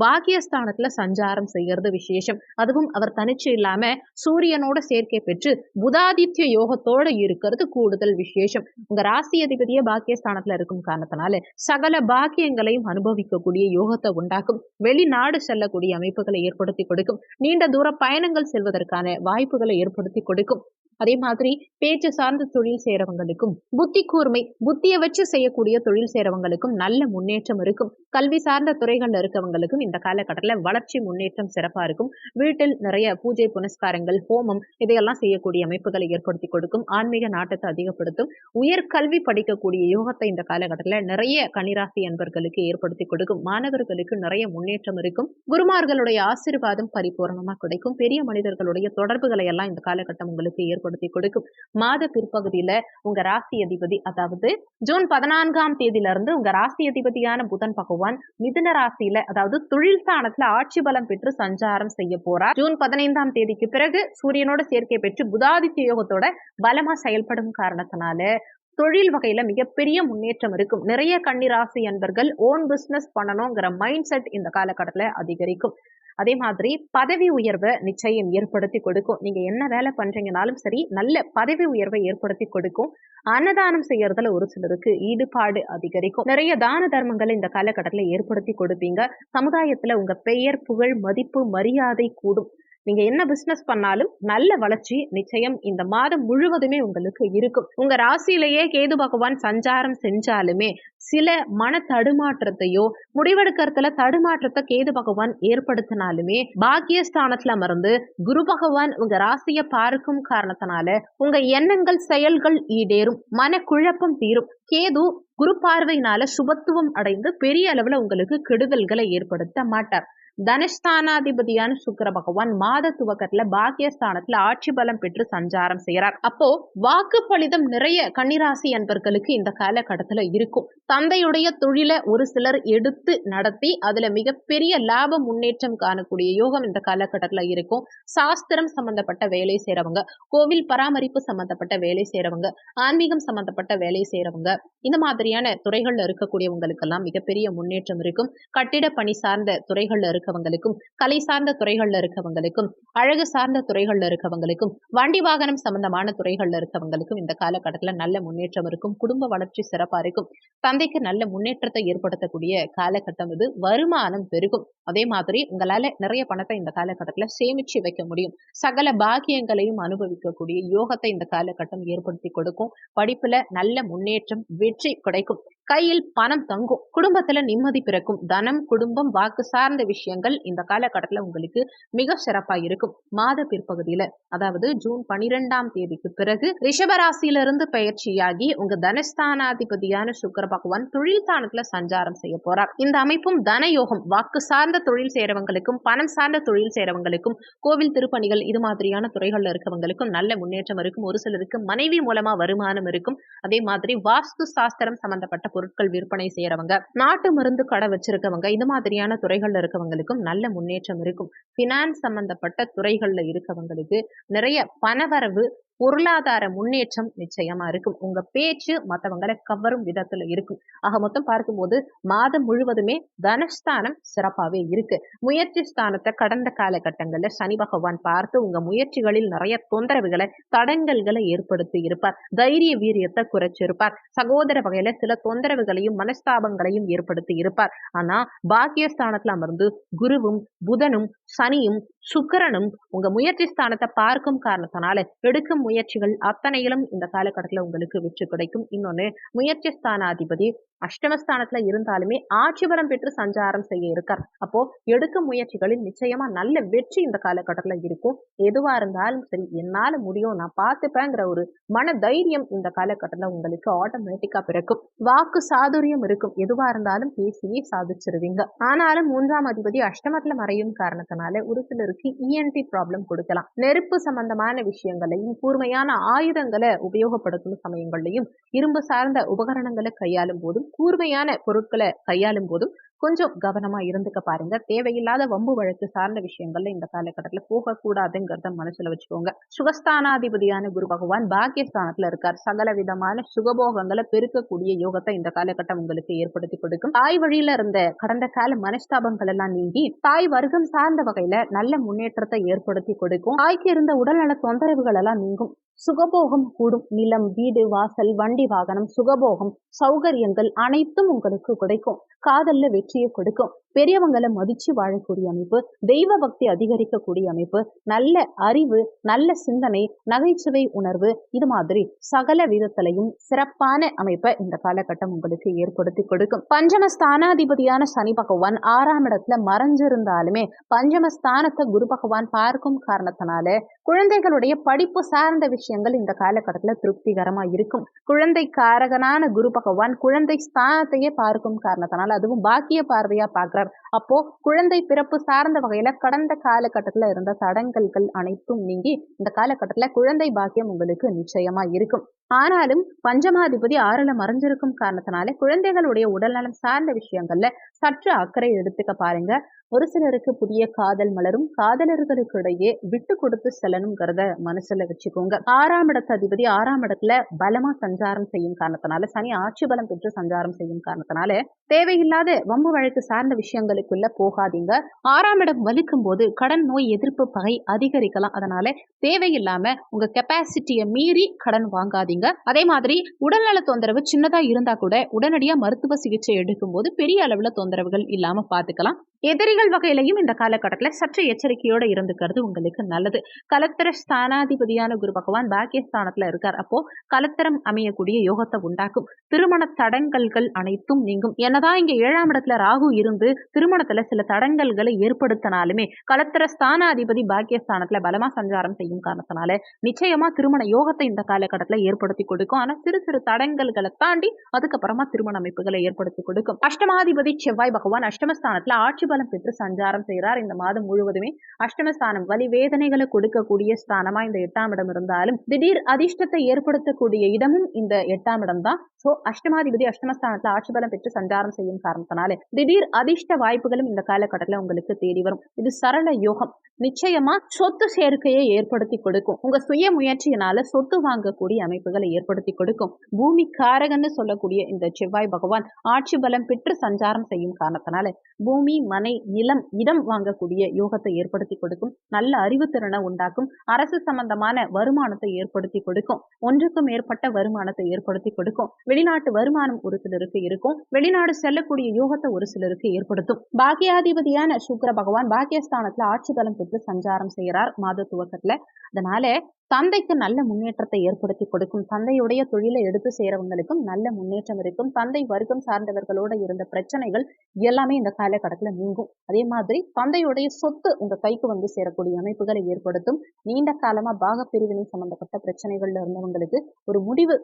பாக்கியஸ்தானத்துல சஞ்சாரம் செய்யறது விசேஷம். அதுவும் அவர் தனிச்சு இல்லாம சூரியனோட சேர்க்கை பெற்று புதாதித்ய யோகத்தோட இருக்கிறது கூடுதல் விசேஷம். உங்க ராசி அதிபதியே பாக்கியஸ்தானத்துல இருக்கும் காரணத்தினால சகல பாக்கியங்களையும் அனுபவிக்கக்கூடிய யோகத்தை உண்டாக்கும். வெளிநாடு செல்லக்கூடிய அமைப்புகளை ஏற்படுத்தி கொடுக்கும். நீண்ட தூர பயணங்கள் செல்வதற்கான வாய்ப்புகளை ஏற்படுத்தி கொடுக்கும். அதே மாதிரி பேச்சு சார்ந்த தொழில் செய்யறவங்களுக்கும், புத்தி கூர்மை, புத்தியை வச்சு செய்யக்கூடிய தொழில் செய்யறவங்களுக்கும் நல்ல முன்னேற்றம் இருக்கும். கல்வி சார்ந்த துறைகள்ல இருக்கவங்களுக்கும் இந்த காலகட்டத்துல வளர்ச்சி முன்னேற்றம் சிறப்பா இருக்கும். வீட்டில் நிறைய பூஜை புனஸ்காரங்கள், ஹோமம் இதையெல்லாம் செய்யக்கூடிய அமைப்புகளை ஏற்படுத்தி கொடுக்கும். ஆன்மீக நாட்டத்தை அதிகப்படுத்தும். உயர்கல்வி படிக்கக்கூடிய யோகத்தை இந்த காலகட்டத்துல நிறைய கன்னிராசி அன்பர்களுக்கு ஏற்படுத்தி கொடுக்கும். மாணவர்களுக்கு நிறைய முன்னேற்றம் இருக்கும். குருமார்களுடைய ஆசீர்வாதம் பரிபூர்ணமா கிடைக்கும். பெரிய மனிதர்களுடைய தொடர்புகளை எல்லாம் இந்த காலகட்டம் உங்களுக்கு ஏற்படுத்தி கொடுக்கும். மாத பிற்பகுதியில உங்க ராசி அதிபதி, அதாவது ஜூன் 14ஆம் தேதியிலிருந்து உங்க ராசி அதிபதியான புதன் பகவான் மிதுன ராசியில, அதாவது தொழில் ஸ்தானத்துல ஆட்சி பலம் பெற்று சஞ்சாரம் செய்ய போறார். ஜூன் 15ஆம் தேதிக்கு பிறகு சூரியனோட சேர்க்கை பெற்று புதாதித்ய யோகத்தோட பலமா செயல்படும் காரணத்தினால தொழில் வகையில மிகப்பெரிய முன்னேற்றம் இருக்கும். நிறைய கன்னிராசி அன்பர்கள் ஓன் பிசினஸ் பண்ணணுங்கிற மைண்ட் செட் இந்த காலகட்டத்துல அதிகரிக்கும். அதே மாதிரி பதவி உயர்வை நிச்சயம் ஏற்படுத்தி கொடுக்கும். நீங்க என்ன வேலை பண்றீங்கனாலும் சரி, நல்ல பதவி உயர்வை ஏற்படுத்தி கொடுக்கும். அன்னதானம் செய்யறதுல ஒரு சிலருக்கு ஈடுபாடு அதிகரிக்கும். நிறைய தான தர்மங்களை இந்த காலகட்டத்துல ஏற்படுத்தி கொடுப்பீங்க. சமுதாயத்துல உங்க பெயர், புகழ், மதிப்பு, மரியாதை கூடும். நீங்க என்ன பிசினஸ் பண்ணாலும் நல்ல வளர்ச்சி நிச்சயம் இந்த மாதம் முழுவதுமே உங்களுக்கு இருக்கும். உங்க ராசியிலேயே கேது பகவான் சஞ்சாரம் செஞ்சாலுமே சில மன தடுமாற்றத்தையோ, முடிவெடுக்கிறதுல தடுமாற்றத்தை கேது பகவான் ஏற்படுத்தினாலுமே பாக்கியஸ்தானத்துல அமர்ந்து குரு பகவான் உங்க ராசியை பார்க்கும் காரணத்தினால உங்க எண்ணங்கள், செயல்கள் ஈடேறும். மன குழப்பம் தீரும். கேது குரு பார்வையினால சுபத்துவம் அடைந்து பெரிய அளவுல உங்களுக்கு கெடுதல்களை ஏற்படுத்த மாட்டார். தனஸ்தானாதிபதியான சுக்கிர பகவான் மாத துவக்கத்துல பாக்கியஸ்தானத்துல ஆட்சி பலம் பெற்று சஞ்சாரம் செய்யறார். அப்போ வாக்கு பலிதம் நிறைய கன்னிராசி அன்பர்களுக்கு இந்த காலகட்டத்துல இருக்கும். தந்தையுடைய தொழிலை ஒரு சிலர் எடுத்து நடத்தி அதுல மிகப்பெரிய லாப முன்னேற்றம் காணக்கூடிய யோகம் இந்த காலகட்டத்துல இருக்கும். சாஸ்திரம் சம்பந்தப்பட்ட வேலை செய்யறவங்க, கோவில் பராமரிப்பு சம்பந்தப்பட்ட வேலை செய்யறவங்க, ஆன்மீகம் சம்பந்தப்பட்ட வேலை செய்யறவங்க, இந்த மாதிரியான துறைகள்ல இருக்கக்கூடியவங்களுக்கெல்லாம் மிகப்பெரிய முன்னேற்றம் இருக்கும். கட்டிட பணி சார்ந்த துறைகள்ல இருக்க இருக்கவங்களுக்கும், கலை சார்ந்த துறைகள்ல இருக்கவங்களுக்கும், அழகு சார்ந்த துறைகள்ல இருக்கவங்களுக்கும், வண்டி வாகனம் சம்பந்தமான துறைகள்ல இருக்கவங்களுக்கும் இந்த காலகட்டத்துல நல்ல முன்னேற்றம் இருக்கும். குடும்ப வளர்ச்சி சிறப்பா இருக்கும். தந்தைக்கு நல்ல முன்னேற்றத்தை ஏற்படுத்தக்கூடிய காலகட்டம் இது. வருமானம் பெருகும். அதே மாதிரி உங்களால நிறைய பணத்தை இந்த காலகட்டத்துல சேமிச்சு வைக்க முடியும். சகல பாக்கியங்களையும் அனுபவிக்கக்கூடிய யோகத்தை இந்த காலகட்டம் ஏற்படுத்தி கொடுக்கும். படிப்புல நல்ல முன்னேற்றம், வெற்றி கிடைக்கும். கையில் பணம் தங்கும். குடும்பத்துல நிம்மதி பிறக்கும். தனம், குடும்பம், வாக்கு சார்ந்த விஷயங்கள் இந்த காலகட்டத்துல உங்களுக்கு மிக சிறப்பா இருக்கும். மாத பிற்பகுதியில, அதாவது ஜூன் 12ஆம் தேதிக்கு பிறகு ரிஷபராசியிலிருந்து பயிற்சியாகி உங்க தனஸ்தானாதிபதியான சுக்கிர பகவான் தொழில் ஸ்தானத்துல சஞ்சாரம் செய்ய போறார். இந்த அமைப்பும் தனயோகம், வாக்கு சார்ந்த தொழில் செய்யறவங்களுக்கும், பணம் சார்ந்த தொழில் செய்யறவங்களுக்கும், கோவில் திருப்பணிகள் இது மாதிரியான துறைகள்ல இருக்கவங்களுக்கும் நல்ல முன்னேற்றம் இருக்கும். ஒரு சிலருக்கு மனைவி மூலமா வருமானம் இருக்கும். அதே மாதிரி வாஸ்து சாஸ்திரம் சம்பந்தப்பட்ட பொருட்கள் விற்பனை செய்யறவங்க, நாட்டு மருந்து கடை வச்சிருக்கவங்க, இது மாதிரியான துறைகள்ல இருக்கவங்களுக்கும் நல்ல முன்னேற்றம் இருக்கும். பினான்ஸ் சம்பந்தப்பட்ட துறைகள்ல இருக்கவங்களுக்கு நிறைய பணவரவு, பொருளாதார முன்னேற்றம் நிச்சயமா இருக்கும். உங்க பேச்சு மற்றவங்களை கவரும் விதத்துல இருக்கும். ஆக மொத்தம் பார்க்கும்போது மாதம் முழுவதுமே தனஸ்தானம் சிறப்பாவே இருக்கு. முயற்சி ஸ்தானத்தை கடந்த காலகட்டங்கள்ல சனி பகவான் பார்த்து உங்க முயற்சிகளில் நிறைய தொந்தரவுகளை, தடங்கல்களை ஏற்படுத்தி இருப்பார். தைரிய வீரியத்தை குறைச்சிருப்பார். சகோதர வகையில சில தொந்தரவுகளையும் மனஸ்தாபங்களையும் ஏற்படுத்தி இருப்பார். ஆனா பாக்கியஸ்தானத்துல அமர்ந்து குருவும், புதனும், சனியும், சுக்கிரனும் உங்க முயற்சி ஸ்தானத்தை பார்க்கும் காரணத்தினால எடுக்கும் முயற்சிகள் அத்தனையிலும் இந்த காலகட்டத்துல உங்களுக்கு வெற்றி கிடைக்கும். இன்னொன்னு, முயற்சி ஸ்தானாதிபதி அஷ்டமஸ்தானத்துல இருந்தாலுமே ஆட்சி பலம் பெற்று சஞ்சாரம் செய்ய இருக்கார். அப்போ எடுக்கும் முயற்சிகளில் நிச்சயமா நல்ல வெற்றி இந்த காலகட்டத்துல இருக்கும். எதுவா இருந்தாலும் சரி, என்னால முடியும், நான் பார்த்துப்பேங்கிற ஒரு மன தைரியம் இந்த காலகட்டத்துல உங்களுக்கு ஆட்டோமேட்டிக்கா பிறக்கும். வாக்கு சாதுரியம் இருக்கும். எதுவா இருந்தாலும் பேசியே சாதிச்சிருவீங்க. ஆனாலும் 3ஆம் அதிபதி அஷ்டமத்துல மறையும் காரணத்தினால ஒரு சிலருக்கு இஎன்டி ப்ராப்ளம் கொடுக்கலாம். நெருப்பு சம்பந்தமான விஷயங்களையும், கூர்மையான ஆயுதங்களை உபயோகப்படுத்தும் சமயங்களையும், இரும்பு சார்ந்த உபகரணங்களை கையாளும் போதும், கூர்மையான பொருட்களை கையாளும் போதும் கொஞ்சம் கவனமா இருந்துக்க பாருங்க. தேவையில்லாத வம்பு வழக்கு சார்ந்த விஷயங்கள்ல இந்த காலகட்டத்துல போகக்கூடாதுங்கிறத மனசுல வச்சுக்கோங்க. சுகஸ்தானாதிபதியான குரு பகவான் பாக்கியஸ்தானத்துல இருக்கார். சகல விதமான சுகபோகங்களை பெருக்கக்கூடிய யோகத்தை இந்த காலகட்டம் உங்களுக்கு ஏற்படுத்தி கொடுக்கும். தாய் வழியில இருந்த கடந்த கால மனஸ்தாபங்கள் எல்லாம் நீங்கி தாய் வர்க்கம் சார்ந்த வகையில நல்ல முன்னேற்றத்தை ஏற்படுத்தி கொடுக்கும். தாய்க்கு இருந்த உடல்நல தொந்தரவுகள் எல்லாம் நீங்கும். சுகபோகம் கூடும். நிலம், வீடு, வாசல், வண்டி வாகனம், சுகபோகம், சௌகரியங்கள் அனைத்தும் உங்களுக்கு கிடைக்கும். காதல்ல வெற்றியை கொடுக்கும். பெரியவங்களை மதிச்சு வாழக்கூடிய அமைப்பு, தெய்வ பக்தி அதிகரிக்கக்கூடிய அமைப்பு, நல்ல அறிவு, நல்ல சிந்தனை, நகைச்சுவை உணர்வு, இது மாதிரி சகல விதத்திலையும் சிறப்பான அமைப்பை இந்த காலகட்டம் உங்களுக்கு ஏற்படுத்தி கொடுக்கும். பஞ்சமஸ்தானாதிபதியான சனி பகவான் 6ஆம் இடத்துல மறைஞ்சிருந்தாலுமே பஞ்சமஸ்தானத்தை குரு பகவான் பார்க்கும் காரணத்தினால குழந்தைகளுடைய படிப்பு சார்ந்த விஷயங்கள் இந்த காலகட்டத்துல திருப்திகரமா இருக்கும். குழந்தை காரகனான குரு பகவான் குழந்தை ஸ்தானத்தையே பார்க்கும் காரணத்தினால, அதுவும் பாக்கிய பார்வையா பார்க்கிறார். அப்போ குழந்தை பிறப்பு சார்ந்த வகையில கடந்த காலகட்டத்துல இருந்த தடங்கல்கள் அனைத்தும் நீங்கி இந்த காலகட்டத்துல குழந்தை பாக்கியம் உங்களுக்கு நிச்சயமா இருக்கும். ஆனாலும் பஞ்சமாதிபதி 6ல மறைஞ்சிருக்கும் காரணத்தினால குழந்தைகளுடைய உடல்நலம் சார்ந்த விஷயங்கள்ல சற்று அக்கறை எடுத்துக்க பாருங்க. ஒரு சிலருக்கு புதிய காதல் மலரும். காதலர்களுக்கு இடையே விட்டு கொடுத்து செல்லணுங்கிறத மனசுல வச்சுக்கோங்க. 6ஆம் இடத்து அதிபதி 6ஆம் இடத்துல பலமா சஞ்சாரம் செய்யும் காரணத்தினால, சனி ஆட்சி பலம் பெற்று சஞ்சாரம் செய்யும் காரணத்தினால தேவையில்லாத வம்பு வழக்கு சார்ந்த விஷயங்களுக்குள்ள போகாதீங்க. 6ஆம் இடம் வலிக்கும் போது கடன், நோய் எதிர்ப்பு, பகை அதிகரிக்கலாம். அதனால தேவையில்லாம உங்க கெப்பாசிட்டியை மீறி கடன் வாங்காதீங்க. அதே மாதிரி உடல்நல தொந்தரவு சின்னதா இருந்தா கூட உடனடியா மருத்துவ சிகிச்சை எடுக்கும் போது பெரிய அளவுல தொந்தரவுகள் இல்லாம பாத்துக்கலாம். எதிரிகள் வகையிலையும் இந்த காலகட்டத்துல சற்று எச்சரிக்கையோட இருந்துக்கிறது உங்களுக்கு நல்லது. கலத்திர ஸ்தானாதிபதியான குரு பகவான் பாக்கியஸ்தானத்துல இருக்கார். அப்போ கலத்திரம் அமையக்கூடிய யோகத்தை உண்டாக்கும். திருமண தடங்கல்கள் அனைத்தும் நீங்கும். என்னதான் இங்க 7ஆம் இடத்துல ராகு இருந்து திருமணத்துல சில தடங்கல்களை ஏற்படுத்தினாலுமே கலத்திர ஸ்தானாதிபதி பாக்கியஸ்தானத்துல பலமா சஞ்சாரம் செய்யும் காரணத்தினால நிச்சயமா திருமண யோகத்தை இந்த காலகட்டத்துல ஏற்படுத்தி கொடுக்கும். ஆனா சிறு சிறு தடங்கல்களை தாண்டி அதுக்கப்புறமா திருமண அமைப்புகளை ஏற்படுத்தி கொடுக்கும். அஷ்டமாதிபதி செவ்வாய் பகவான் அஷ்டமஸ்தானத்துல ஆட்சி பலம் பெற்று சஞ்சாரம் செய்கிறார். இந்த மாதம் முழுவதுமே அஷ்டமஸ்தானம் வலி வேதனைகளை கொடுக்கக்கூடிய ஸ்தானமா இந்த 8ஆம் இடம் இருந்தாலும் திடீர் அதிர்ஷ்டத்தை ஏற்படுத்தக்கூடிய இடமும் இந்த 8ஆம் இடம் தான். சோ அஷ்டமாதிபதி அஷ்டமஸ்தானத்துல ஆட்சி பலம் பெற்று சஞ்சாரம் செய்யும் காரணத்தினால திடீர் அதிர்ஷ்ட வாய்ப்புகளும் இந்த காலகட்டத்துல உங்களுக்கு தேடி வரும். இது சரள யோகம். நிச்சயமா சொத்து சேர்க்கையை ஏற்படுத்தி கொடுக்கும். உங்க சுய முயற்சியினால சொத்து வாங்கக்கூடிய அமைப்புகளை ஏற்படுத்தி கொடுக்கும். பூமி காரகன்னு சொல்லக்கூடிய இந்த செவ்வாய் பகவான் ஆட்சி பலம் பெற்று சஞ்சாரம் செய்யும் காரணத்தினால பூமி, மனை, நிலம் இடம் வாங்கக்கூடிய யோகத்தை ஏற்படுத்தி கொடுக்கும். நல்ல அறிவுத்திறனை உண்டாக்கும். அரசு சம்பந்தமான வருமானத்தை ஏற்படுத்தி கொடுக்கும். ஒன்றுக்கும் மேற்பட்ட வருமானத்தை ஏற்படுத்தி கொடுக்கும். வெளிநாட்டு வருமானம் ஒரு சிலருக்கு இருக்கும். வெளிநாடு செல்லக்கூடிய யோகத்தை ஒரு சிலருக்கு ஏற்படுத்தும். பாக்கியாதிபதியான சுக்கிர பகவான் பாக்கியஸ்தானத்துல ஆட்சி பலம் பெற்று சஞ்சாரம் செய்கிறார் மாத துவக்கத்துல. அதனால தந்தைக்கு நல்ல முன்னேற்றத்தை ஏற்படுத்தி கொடுக்கும். தந்தையுடைய தொழிலை எடுத்து செய்யறவங்களுக்கும் நல்ல முன்னேற்றம் இருக்கும். தந்தை வர்க்கம் சார்ந்தவர்களோட இருந்த பிரச்சனைகள் எல்லாமே இந்த காலகட்டத்துல நீங்கும். அதே மாதிரி தந்தையுடைய சொத்து உங்க கைக்கு வந்து சேரக்கூடிய அமைப்புகளை ஏற்படுத்தும். நீண்ட காலமா பாக பிரிவினை சம்பந்தப்பட்ட பிரச்சனைகள்ல இருந்தவங்களுக்கு ஒரு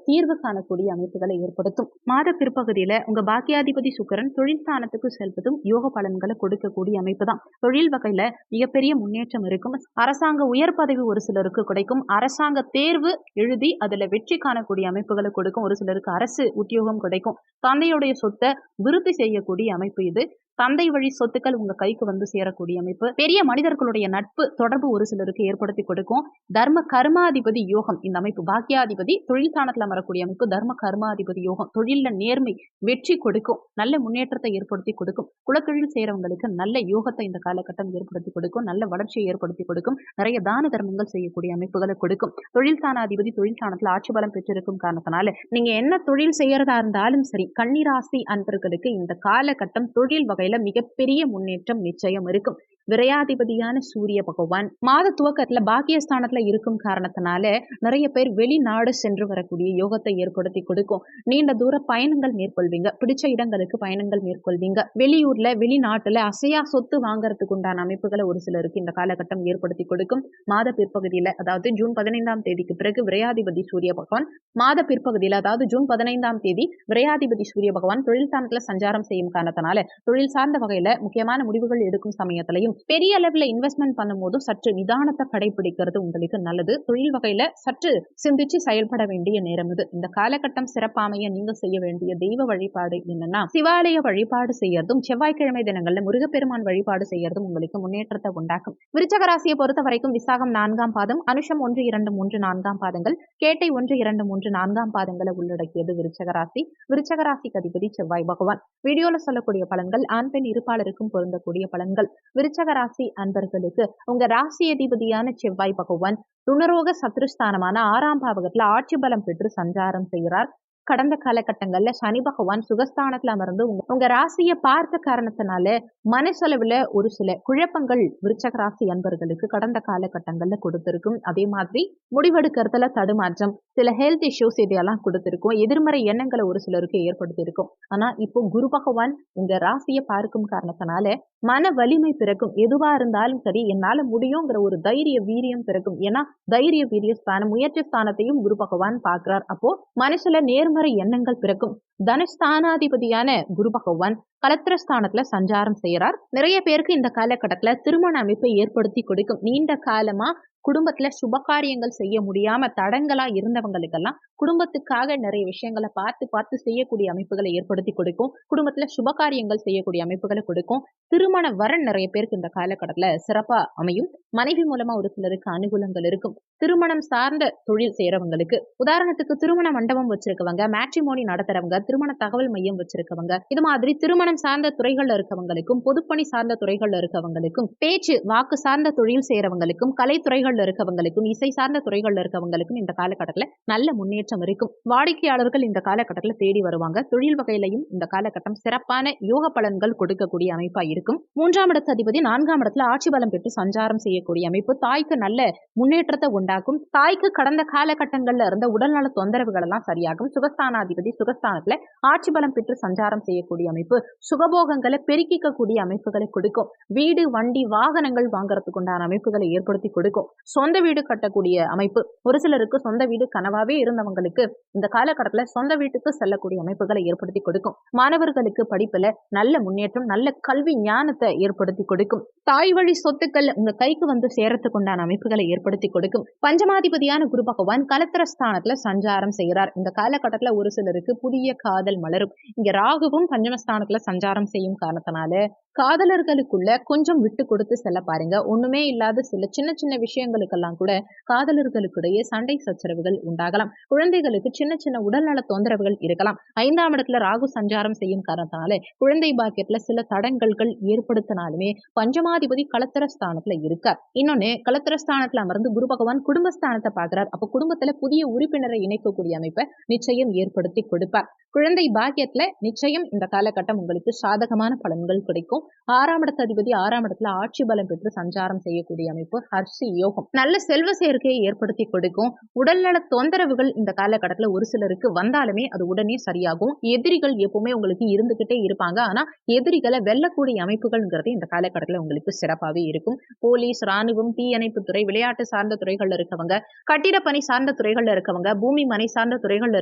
தீர்வு காணக்கூடிய அமைப்புகளை ஏற்படுத்தும். மாத பிற்பகுதியில உங்க பாக்கியாதிபதி சுக்கிரன் தொழில் ஸ்தானத்துக்கு செல்வதும் யோக பலன்களை கொடுக்கக்கூடிய அமைப்பு தான். தொழில் வகையில மிகப்பெரிய முன்னேற்றம் இருக்கும். அரசாங்க உயர் பதவி ஒரு சிலருக்கு கிடைக்கும். அரசாங்க தேர்வு எழுதி அதுல வெற்றி காணக்கூடிய அமைப்புகளை கொடுக்கும். ஒரு சிலருக்கு அரசு உத்தியோகம் கிடைக்கும். தந்தையுடைய சொத்தை விருத்தி செய்யக்கூடிய அமைப்பு இது. தந்தை வழி சொத்துக்கள் உங்க கைக்கு வந்து சேரக்கூடிய அமைப்பு. பெரிய மனிதர்களுடைய நட்பு தொடர்பு ஒரு சிலருக்கு ஏற்படுத்தி கொடுக்கும். தர்ம கர்மாதிபதி யோகம் இந்த அமைப்பு. பாக்கியாதிபதி தொழில் ஸ்தானத்துல வரக்கூடிய அமைப்பு. தர்ம கர்மாதிபதி யோகம் தொழில நேர்மை வெற்றி கொடுக்கும். நல்ல முன்னேற்றத்தை ஏற்படுத்தி கொடுக்கும். குலத்தொழில் செய்யறவங்களுக்கு நல்ல யோகத்தை இந்த காலகட்டம் ஏற்படுத்தி கொடுக்கும். நல்ல வளர்ச்சியை ஏற்படுத்தி கொடுக்கும். நிறைய தான தர்மங்கள் செய்யக்கூடிய அமைப்புகளை கொடுக்கும். தொழில் ஸ்தானாதிபதி தொழில் ஸ்தானத்துல ஆட்சி பலம் பெற்றிருக்கும் காரணத்தினால நீங்க என்ன தொழில் செய்யறதா இருந்தாலும் சரி, கன்னிராசி அன்பர்களுக்கு இந்த காலகட்டம் தொழில் வகை மிகப்பெரிய முன்னேற்றம் நிச்சயம் இருக்கும். விரையாதிபதியான சூரிய பகவான் மாத துவக்கத்துல பாக்கியஸ்தானத்துல இருக்கும் காரணத்தினால நிறைய பேர் வெளிநாடு சென்று வரக்கூடிய யோகத்தை ஏற்படுத்தி கொடுக்கும். நீண்ட தூர பயணங்கள் மேற்கொள்வீங்க. பிடிச்ச இடங்களுக்கு பயணங்கள் மேற்கொள்வீங்க. வெளியூர்ல வெளிநாட்டுல அசையா சொத்து வாங்கறதுக்கு உண்டான அமைப்புகளை ஒரு சிலருக்கு இந்த காலகட்டம் ஏற்படுத்தி கொடுக்கும். மாத பிற்பகுதியில அதாவது ஜூன் 15ஆம் தேதிக்கு பிறகு விரையாதிபதி சூரிய பகவான் மாத பிற்பகுதியில அதாவது ஜூன் 15ஆம் தேதி விரையாதிபதி சூரிய பகவான் தொழில் ஸ்தானத்துல சஞ்சாரம் செய்யும் காரணத்தினால தொழில் சார்ந்த வகையில முக்கியமான முடிவுகள் எடுக்கும் சமயத்திலையும் பெரிய அளவுல இன்வெஸ்ட்மெண்ட் பண்ணும் போதும் சற்று நிதானத்தை கடைபிடிக்கிறது உங்களுக்கு நல்லது. தொழில் வகையில சற்று சிந்திச்சு செயல்பட வேண்டிய நேரம் இது. இந்த காலகட்டம் சிறப்பாமைய நீங்க செய்ய வேண்டிய தெய்வ வழிபாடு என்னன்னா சிவாலய வழிபாடு செய்யறதும் செவ்வாய்க்கிழமை தினங்கள்ல முருகப்பெருமான் வழிபாடு செய்யறதும் உங்களுக்கு முன்னேற்றத்தை உண்டாக்கும். விருச்சக ராசியை பொறுத்த வரைக்கும் விசாகம் 4ஆம் பாதம், அனுஷம் 1, 2, 3, 4ஆம் பாதங்கள், கேட்டை 1, 2, 3, 4ஆம் பாதங்களை உள்ளடக்கியது விருச்சக ராசி. விருச்சக ராசிக்கு அதிபதி செவ்வாய் பகவான். வீடியோல சொல்லக்கூடிய பலன்கள் ஆண் பெண் இருப்பாளருக்கும் பொருந்தக்கூடிய பலன்கள். விருச்சக ராசி அன்பர்களுக்கு உங்க ராசி அதிபதியான செவ்வாய் பகவான் ருணரோக சத்ருஸ்தானமான 6ஆம் பாவகத்துல ஆட்சி பலம் பெற்று சஞ்சாரம் செய்கிறார். கடந்த காலகட்டங்கள்ல சனி பகவான் சுகஸ்தானத்துல அமர்ந்து உங்க ராசியை பார்த்த காரணத்தினால மனசளவுல ஒரு சில குழப்பங்கள் விருச்சக ராசி அன்பர்களுக்கு கடந்த காலகட்டங்கள்ல கொடுத்திருக்கும். அதே மாதிரி முடிவெடுக்கிறதுல தடுமாற்றம், சில ஹெல்த் இஷ்யூஸ் இதெல்லாம் கொடுத்திருக்கும். எதிர்மறை எண்ணங்களை ஒரு சிலருக்கு ஏற்படுத்தி இருக்கும். ஆனா இப்போ குரு பகவான் உங்க ராசியை பார்க்கும் காரணத்தினால மன வலிமை பிறக்கும். எதுவா இருந்தாலும் சரி என்னால முடியுங்கிற ஒரு தைரிய வீரியம் பிறக்கும். ஏன்னா தைரிய வீரிய ஸ்தானம் முயற்சி ஸ்தானத்தையும் குரு பகவான் பார்க்கிறார். அப்போ மனசுல நேர்மறை எண்ணங்கள் பிறக்கும். தனஸ்தானாதிபதியான குரு பகவான் கலத்திரஸ்தானத்துல சஞ்சாரம் செய்யறார். நிறைய பேருக்கு இந்த காலகட்டத்துல திருமண அமைப்பை ஏற்படுத்தி கொடுக்கும். நீண்ட காலமா குடும்பத்துல சுபகாரியங்கள் செய்ய முடியாம தடங்களா இருந்தவங்களுக்கெல்லாம் குடும்பத்துக்காக நிறைய விஷயங்களை பார்த்து செய்யக்கூடிய அமைப்புகளை ஏற்படுத்தி கொடுக்கும். குடும்பத்துல சுபகாரியங்கள் செய்யக்கூடிய அமைப்புகளை கொடுக்கும். திருமண வரன் நிறைய பேருக்கு இந்த காலகட்டத்துல சிறப்பா அமையும். மனைவி மூலமா ஒரு சிலருக்கு அனுகூலங்கள் இருக்கும். திருமணம் சார்ந்த தொழில் செய்யறவங்களுக்கு, உதாரணத்துக்கு திருமண மண்டபம் வச்சிருக்கவங்க, மேட்ரிமோனி நடத்துறவங்க, திருமண தகவல் மையம் வச்சிருக்கவங்க, இது மாதிரி திருமணம் சார்ந்த துறைகள்ல இருக்கவங்களுக்கும், பொதுப்பணி சார்ந்த துறைகள்ல இருக்கவங்களுக்கும், பேச்சு வாக்கு சார்ந்த தொழில் செய்யறவங்களுக்கும், கலைத்துறைகள் இருக்கவங்களுக்கும், இசை சார்ந்த துறைகள்ல இருக்கவங்களுக்கும் இந்த காலகட்டத்துல நல்ல முன்னேற்றம் இருக்கும். வாடிக்கையாளர்கள் இந்த காலகட்டத்துல தேடி வருவாங்க. தொழில் வகையிலையும் இந்த காலகட்டம் சிறப்பான யோக பலன்கள் கொடுக்கக்கூடிய அமைப்பா இருக்கும். 3ஆம் இடத்து அதிபதி 4ஆம் இடத்துல ஆட்சி பலம் பெற்று சஞ்சாரம் செய்யக்கூடிய அமைப்பு தாய்க்கு நல்ல முன்னேற்றத்தை உண்டாக்கும். தாய்க்கு கடந்த காலகட்டங்கள்ல இருந்த உடல்நல தொந்தரவுகள் எல்லாம் சரியாகும். சுகஸ்தானாதிபதி சுகஸ்தானத்துல ஆட்சி பலம் பெற்று சஞ்சாரம் செய்யக்கூடிய அமைப்பு சுகபோகங்களை பெருக்கிக்கக்கூடிய அமைப்புகளை கொடுக்கும். வீடு வண்டி வாகனங்கள் வாங்குறதுக்கு உண்டான அமைப்புகளை ஏற்படுத்தி கொடுக்கும். சொந்த வீடு கட்டக்கூடிய அமைப்பு, ஒரு சிலருக்கு சொந்த வீடு கனவாவே இருந்தவங்களுக்கு இந்த காலகட்டத்துல சொந்த வீட்டுக்கு செல்லக்கூடிய அமைப்புகளை ஏற்படுத்தி கொடுக்கும். மாணவர்களுக்கு படிப்புல நல்ல முன்னேற்றம், நல்ல கல்வி ஞானத்தை ஏற்படுத்தி கொடுக்கும். தாய் வழி சொத்துக்கள் உங்க கைக்கு வந்து சேரத்துக்கு உண்டான அமைப்புகளை ஏற்படுத்தி கொடுக்கும். பஞ்சமாதிபதியான குரு பகவான் கலத்திரஸ்தானத்துல சஞ்சாரம் செய்கிறார். இந்த காலகட்டத்துல ஒரு சிலருக்கு புதிய காதல் மலரும். இங்க ராகுவும் பஞ்சமஸ்தானத்துல சஞ்சாரம் செய்யும் காரணத்தினால காதலர்களுக்குள்ள கொஞ்சம் விட்டு கொடுத்து செல்ல பாருங்க. ஒண்ணுமே இல்லாத சில சின்ன சின்ன விஷயங்களுக்கெல்லாம் கூட காதலர்களுக்கிடையே சண்டை சச்சரவுகள் உண்டாகலாம். குழந்தைகளுக்கு சின்ன சின்ன உடல்நல தொந்தரவுகள் இருக்கலாம். 5ஆம் இடத்துல ராகு சஞ்சாரம் செய்யும் காரணத்தினால குழந்தை பாக்கியத்துல சில தடங்கல்கள் ஏற்படுத்தினாலுமே பஞ்சமாதிபதி களத்திர ஸ்தானத்துல இருக்கார். இன்னொன்னு, களத்திர ஸ்தானத்துல அமர்ந்து குரு பகவான் குடும்பஸ்தானத்தை பார்க்கிறார். அப்ப குடும்பத்துல புதிய உறுப்பினரை இணைக்கக்கூடிய அமைப்பை நிச்சயம் ஏற்படுத்தி கொடுப்பார். குழந்தை பாக்கியத்துல நிச்சயம் இந்த காலகட்டம் உங்களுக்கு சாதகமான பலன்கள் கிடைக்கும். 6ஆம் இடத்து அதிபதி 6ஆம் இடத்துல ஆட்சி பலம் பெற்று சஞ்சாரம் செய்யக்கூடிய அமைப்பு ஹர்ஷி யோகம். நல்ல செல்வ சேர்க்கையை ஏற்படுத்தி கொடுக்கும். உடல்நல தொந்தரவுகள் இந்த காலகட்டத்துல ஒரு சிலருக்கு வந்தாலுமே அது உடனே சரியாகும். எதிரிகள் எப்பவுமே உங்களுக்கு இருந்துகிட்டே இருப்பாங்க. ஆனா எதிரிகளை வெல்லக்கூடிய அமைப்புகள்ங்கிறது இந்த காலகட்டத்துல உங்களுக்கு சிறப்பாவே இருக்கும். போலீஸ், ராணுவம், தீயணைப்பு துறை, விளையாட்டு சார்ந்த துறைகள்ல இருக்கவங்க, கட்டிட பணி சார்ந்த துறைகள்ல இருக்கவங்க, பூமி மனை சார்ந்த துறைகள்ல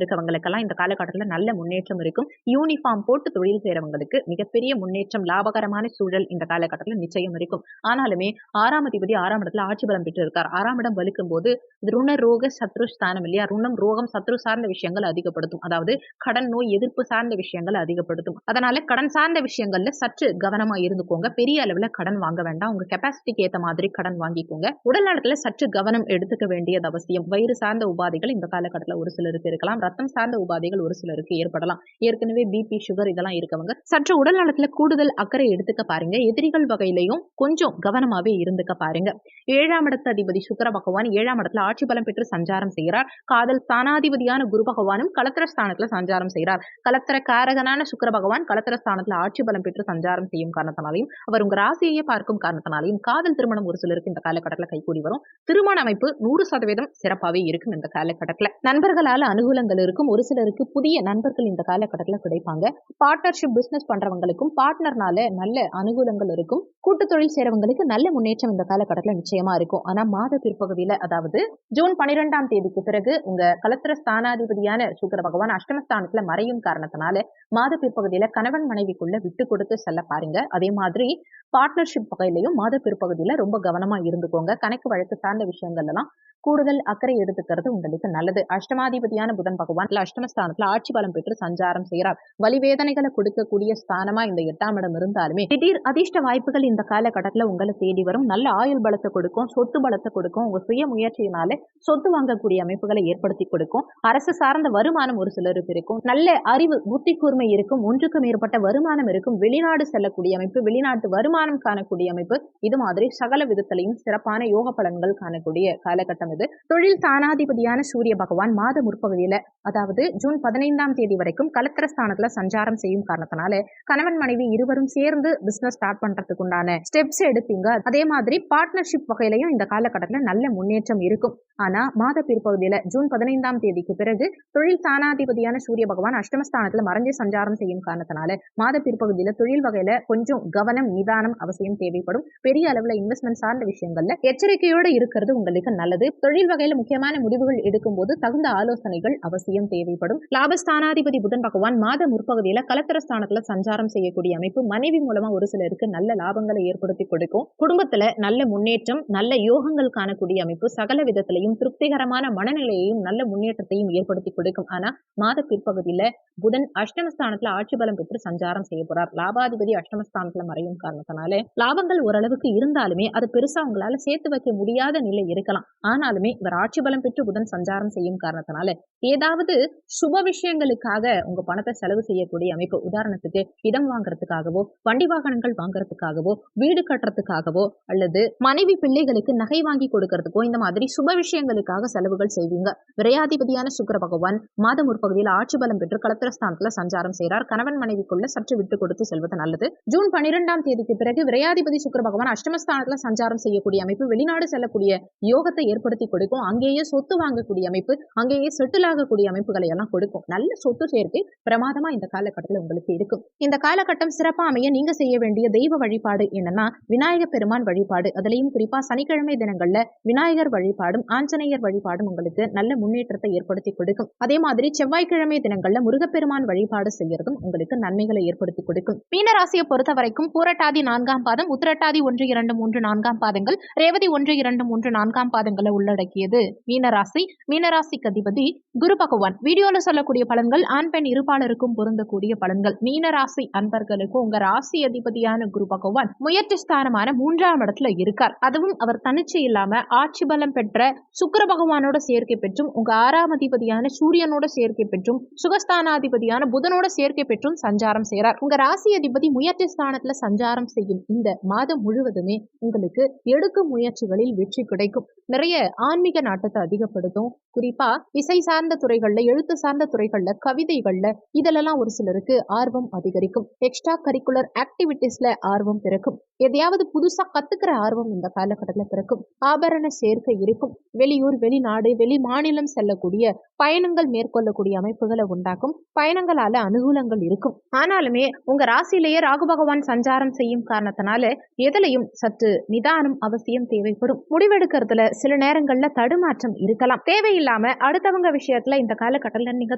இருக்கவங்களுக்கெல்லாம் இந்த காலகட்டத்துல நல்ல முன்னேற்றம் இருக்கும். யூனிஃபார்ம் போட்டு தொழில் செய்யறவங்களுக்கு மிகப்பெரிய முன்னேற்றம், லாபகரமான சூழல் இந்த காலகட்டத்துல நிச்சயம் இருக்கும். ஆனாலுமே 6ஆம் அதிபதி 6ஆம் இடத்துல ஆட்சி பலம் பெற்று இருக்கார். 6ஆம் இடம் வலுக்கும் போது ருண ரோக சத்ரு ஸ்தானம் இல்லையா? ருணம், ரோகம், சத்ரு சார்ந்த விஷயங்கள் அதிகப்படுத்தும். அதாவது கடன், நோய் எதிர்ப்பு சார்ந்த விஷயங்கள் அதிகப்படுத்தும். அதனால கடன் சார்ந்த விஷயங்கள்ல சற்று கவனமா இருந்துக்கோங்க. பெரிய அளவுல கடன் வாங்க வேண்டாம். உங்க கெப்பாசிட்டிக்கு ஏத்த மாதிரி கடன் வாங்கிக்கோங்க. உடல் நலத்துல சற்று கவனம் எடுத்துக்க வேண்டியது அவசியம். வயிறு சார்ந்த உபாதைகள் இந்த காலகட்டத்துல ஒரு சிலருக்கு இருக்கலாம். ரத்தம் சார்ந்த உபாதைகள் ஒரு சிலருக்கு ஏற்படலாம். ஏற்கனவே பிபி, சுகர் இதெல்லாம் இருக்கவங்க சற்று உடல் நலத்துல கூடுதல் அக்கறை எடுத்துக்க பாருங்க. எதிரிகள் வகையிலையும் கொஞ்சம் கவனமாவே இருந்துக்க பாருங்க. 7ஆம் இடத்து அதிபதி சுக்கிர பகவான் 7ஆம் இடத்துல ஆட்சி பலம் பெற்று சஞ்சாரம் செய்கிறார். காதல் ஸ்தானாதிபதியான குரு பகவானும் களத்திர ஸ்தானத்துல சஞ்சாரம் செய்கிறார். களத்திர காரகனான சுக்கிர பகவான் களத்திர ஸ்தானத்துல ஆட்சி பலம் பெற்று சஞ்சாரம் செய்யும் காரணத்தினாலையும் அவர் உங்க ராசியையே பார்க்கும் காரணத்தினாலையும் காதல் திருமணம் ஒரு சிலருக்கு இந்த காலகட்டத்துல கைகூடி வரும். திருமண அமைப்பு 100% சிறப்பாவே இருக்கும் இந்த காலகட்டத்துல. நண்பர்களால அனுகூலங்கள் இருக்கும். ஒரு சிலருக்கு புதிய நண்பர்கள் இந்த காலகட்டத்துல கிடைப்பாங்க. பார்ட்னர்ஷிப் பிசினஸ் பண்றவங்களுக்கும் பார்ட்னர்னால நல்ல அனுகூலங்கள் இருக்கும். கூட்டு தொழில் செய்றவங்களுக்கு நல்ல முன்னேற்றம் இந்த காலகட்டத்துல நிச்சயமா இருக்கும். ஆனா மாத பிற்பகுதியில, அதாவது ஜூன் 12ஆம் தேதிக்கு பிறகு உங்க களத்திர ஸ்தானாதிபதியான சுக்கிர பகவான் அஷ்டமஸ்தானத்துல மறையும் காரணத்தினால மாத பிற்பகுதியில கணவன் மனைவிக்குள்ள விட்டு கொடுத்து செல்ல பாருங்க. அதே மாதிரி பார்ட்னர்ஷிப் வகையிலையும் மாத பிற்பகுதியில ரொம்ப கவனமா இருந்துக்கோங்க. கணக்கு வழக்கு சார்ந்த விஷயங்கள் எல்லாம் கூடுதல் அக்கறை எடுத்துக்கிறது உங்களுக்கு நல்லது. அஷ்டமாதிபதியான புதன் பகவான் அஷ்டமஸ்தானத்துல ஆட்சி பலம் பெற்று சஞ்சாரம் செய்கிறார். வலிவேதனைகளை கொடுக்கக்கூடிய ஸ்தானமா இந்த 8ஆம் இடம் இருந்தாலுமே திடீர் அதிர்ஷ்ட வாய்ப்புகள் இந்த காலகட்டத்துல உங்களை தேடி வரும். நல்ல ஆயுள் பலத்தை கொடுக்கும், சொத்து பலத்தை கொடுக்கும். உங்க சுய முயற்சியினால சொத்து வாங்கக்கூடிய அமைப்புகளை ஏற்படுத்தி கொடுக்கும். அரசு சார்ந்த வருமானம் ஒரு சிலருக்கு இருக்கும். நல்ல அறிவு, புத்தி கூர்மை இருக்கும். ஒன்றுக்கு மேற்பட்ட வருமானம் இருக்கும். வெளிநாடு செல்லக்கூடிய அமைப்பு, வெளிநாட்டு வருமானம் காணக்கூடிய அமைப்பு, இது மாதிரி சகல விதத்திலையும் சிறப்பான யோக பலன்கள் காணக்கூடிய காலகட்டம் இது. தொழில் தானாதிபதியான சூரிய பகவான் மாத முற்பகுதியில, அதாவது ஜூன் 15ஆம் தேதி வரைக்கும் களத்திர ஸ்தானத்துல சஞ்சாரம் செய்யும் காரணத்தினால கணவன் மனைவி இருவரும் சேர்ந்து பிசினஸ் ஸ்டார்ட் பண்றதுக்கு உண்டான ஸ்டெப்ஸ் எடுப்பீங்க. அதே மாதிரி பார்ட்னர்ஷிப் வகையிலையும் இந்த காலகட்டத்துல நல்ல முன்னேற்றம் இருக்கும். ஆனா மாத பிற்பகுதியில ஜூன் 15ஆம் தேதிக்கு பிறகு தொழில் தானாதிபதியான சூரிய பகவான் அஷ்டமஸ்தானத்துல மறைஞ்சு சஞ்சாரம் செய்யும் காரணத்தினால மாத பிற்பகுதியில தொழில் வகையில கொஞ்சம் கவனம், நிதானம் அவசியம் தேவைப்படும். பெரிய அளவுல இன்வெஸ்ட்மெண்ட் சார்ந்த விஷயங்கள்ல எச்சரிக்கையோட இருக்கிறது உங்களுக்கு நல்லது. தொழில் வகையில முக்கியமான முடிவுகள் எடுக்கும் போது தகுந்த ஆலோசனைகள் அவசியம் தேவைப்படும். லாபஸ்தானாதிபதி புதன் பகவான் மாத முற்பகுதியில களத்திர ஸ்தானத்துல சஞ்சாரம் செய்யக்கூடிய அமைப்பு மனைவி மூலமா ஒரு சிலருக்கு நல்ல லாபங்களை ஏற்படுத்தி கொடுக்கும். குடும்பத்துல நல்ல முன்னேற்றம், நல்ல யோகங்கள் காணக்கூடிய அமைப்பு சகல விதத்திலையும் திருப்திகரமான மனநிலையையும் நல்ல முன்னேற்றத்தையும் ஏற்படுத்தி கொடுக்கும். ஆனா மாத பிற்பகுதியில புதன் அஷ்டமஸ்தானத்துல ஆட்சி பலம் பெற்று சஞ்சாரம் செய்ய போறார். லாபாதிபதி அஷ்டமஸ்தானத்துல மறையும் காரணத்தினால லாபங்கள் ஓரளவுக்கு இருந்தாலுமே அது பெருசா உங்களால சேர்த்து வைக்க முடியாத நிலை இருக்கலாம். ஆனாலுமே இவர் ஆட்சி பலம் பெற்று புதன் சஞ்சாரம் செய்யும் காரணத்தினால ஏதாவது சுப விஷயங்களுக்காக உங்க பணத்தை செலவு செய்யக்கூடிய அமைப்பு, உதாரணத்துக்கு இடம் வாங்குறதுக்காகவோ, வண்டி வாகனங்கள் வாங்குறதுக்காகவோ, வீடு கட்டுறதுக்காகவோ, அல்லது மனைவி பிள்ளைகளுக்கு நகை வாங்கி கொடுக்கறதுக்கோ, இந்த மாதிரி சுப விஷயங்களுக்காக செலவுகள் செய்வீங்க. விரையாதிபதியான சுக்கிர பகவான் மாத முற்பகுதியில் ஆட்சி பலம் பெற்று களத்திர ஸ்தானத்துல சஞ்சாரம் செய்கிறார். கணவன் மனைவிக்குள்ள சற்று விட்டு கொடுத்து செல்வது நல்லது. ஜூன் 12ஆம் தேதிக்கு பிறகு விரையாதிபதி சுக்கிர பகவான் அஷ்டமஸ்தானத்துல சஞ்சாரம் செய்யக்கூடிய அமைப்பு வெளிநாடு செல்லக்கூடிய யோகத்தை ஏற்படுத்தி கொடுக்கும். அங்கேயே சொத்து வாங்கக்கூடிய அமைப்பு, அங்கேயே செட்டில் ஆகக்கூடிய அமைப்புகளை எல்லாம் கொடுக்கும். நல்ல சொத்து சேர்க்கை பிரமாதமா இந்த காலகட்டத்தில் உங்களுக்கு இருக்கும். இந்த காலகட்டம் சிறப்பா அமைய நீங்க செய்ய வேண்டிய தெய்வ வழிபாடு என்னன்னா விநாயகர் பெருமான் வழிபாடு. அதுலயும் குறிப்பா சனிக்கிழமை தினங்கள்ல விநாயகர் வழிபாடும் ஆஞ்சநேயர் வழிபாடும் உங்களுக்கு நல்ல முன்னேற்றத்தை ஏற்படுத்தி கொடுக்கும். அதே மாதிரி செவ்வாய்க்கிழமை தினங்கள்ல முருகப்பெருமான் வழிபாடு செய்யறதும் உங்களுக்கு நன்மைகளை ஏற்படுத்தி கொடுக்கும். மீனராசியை பொறுத்த வரைக்கும் பூரட்டாதி 4ஆம் பாதம், உத்திரட்டாதி 1, 2, 3, 4ஆம் பாதங்கள், ரேவதி 1, 2, 3, 4ஆம் பாதங்களை உள்ளடக்கியது மீனராசி. மீனராசிக்கு அதிபதி குரு பகவான். வீடியோல சொல்லக்கூடிய பலன்கள் ஆண் பெண் இருபாலருக்கும் பொருந்தக்கூடிய பலன்கள். மீனராசி அன்பர்களுக்கும் உங்க ராசி அதிபதியான குரு பகவான் முயற்சி ஸ்தானமான 3ஆம் இடத்துல இருக்கார். அதுவும் அவர் தனிச்சு இல்லாம ஆட்சி பலம் பெற்ற சுக்கிர பகவானோட சேர்க்கை பெற்றும் உங்க 6ஆம் அதிபதியான சூரியனோட சேர்க்கை பெற்றும் சுகஸ்தானாதிபதியான புதனோட சேர்க்கை பெற்றும் சஞ்சாரம் செய்றார். உங்க ராசி அதிபதி முயற்சி ஸ்தானத்துல சஞ்சாரம் செய்யும் இந்த மாதம் முழுவதுமே உங்களுக்கு எடுக்கும் முயற்சிகளில் வெற்றி கிடைக்கும். நிறைய ஆன்மீக நாட்டத்தை அதிகப்படுத்தும். குறிப்பா இசை சார்ந்த துறைகள்ல, எழுத்து சார்ந்த துறைகள்ல, கவிதைகள்ல இதெல்லாம் ஒரு சிலருக்கு ஆர்வம் அதிகரிக்கும். எக்ஸ்ட்ரா கரிக்குலர் ஆக்டிவிட்டிஸ்ல ஆர்வம் பிறக்கும். எதையாவது புதுசா கத்துக்கிற ஆர்வம் இந்த காலகட்டத்தில் பிறக்கும். ஆபரண சேர்க்கை இருக்கும். வெளியூர், வெளிநாடு, வெளி மாநிலம் செல்லக்கூடிய பயணங்கள் மேற்கொள்ளக்கூடிய அமைப்புகளை உண்டாக்கும். பயணங்களால அனுகூலங்கள் இருக்கும். ஆனாலுமே உங்க ராசியிலேயே ராகு பகவான் சஞ்சாரம் செய்யும் காரணத்தினால எதிலையும் சற்று நிதானம் அவசியம் தேவைப்படும். முடிவெடுக்கிறதுல சில நேரங்கள்ல தடுமாற்றம் இருக்கலாம். தேவையில்லாம அடுத்தவங்க விஷயத்துல இந்த காலகட்டத்தில் நீங்க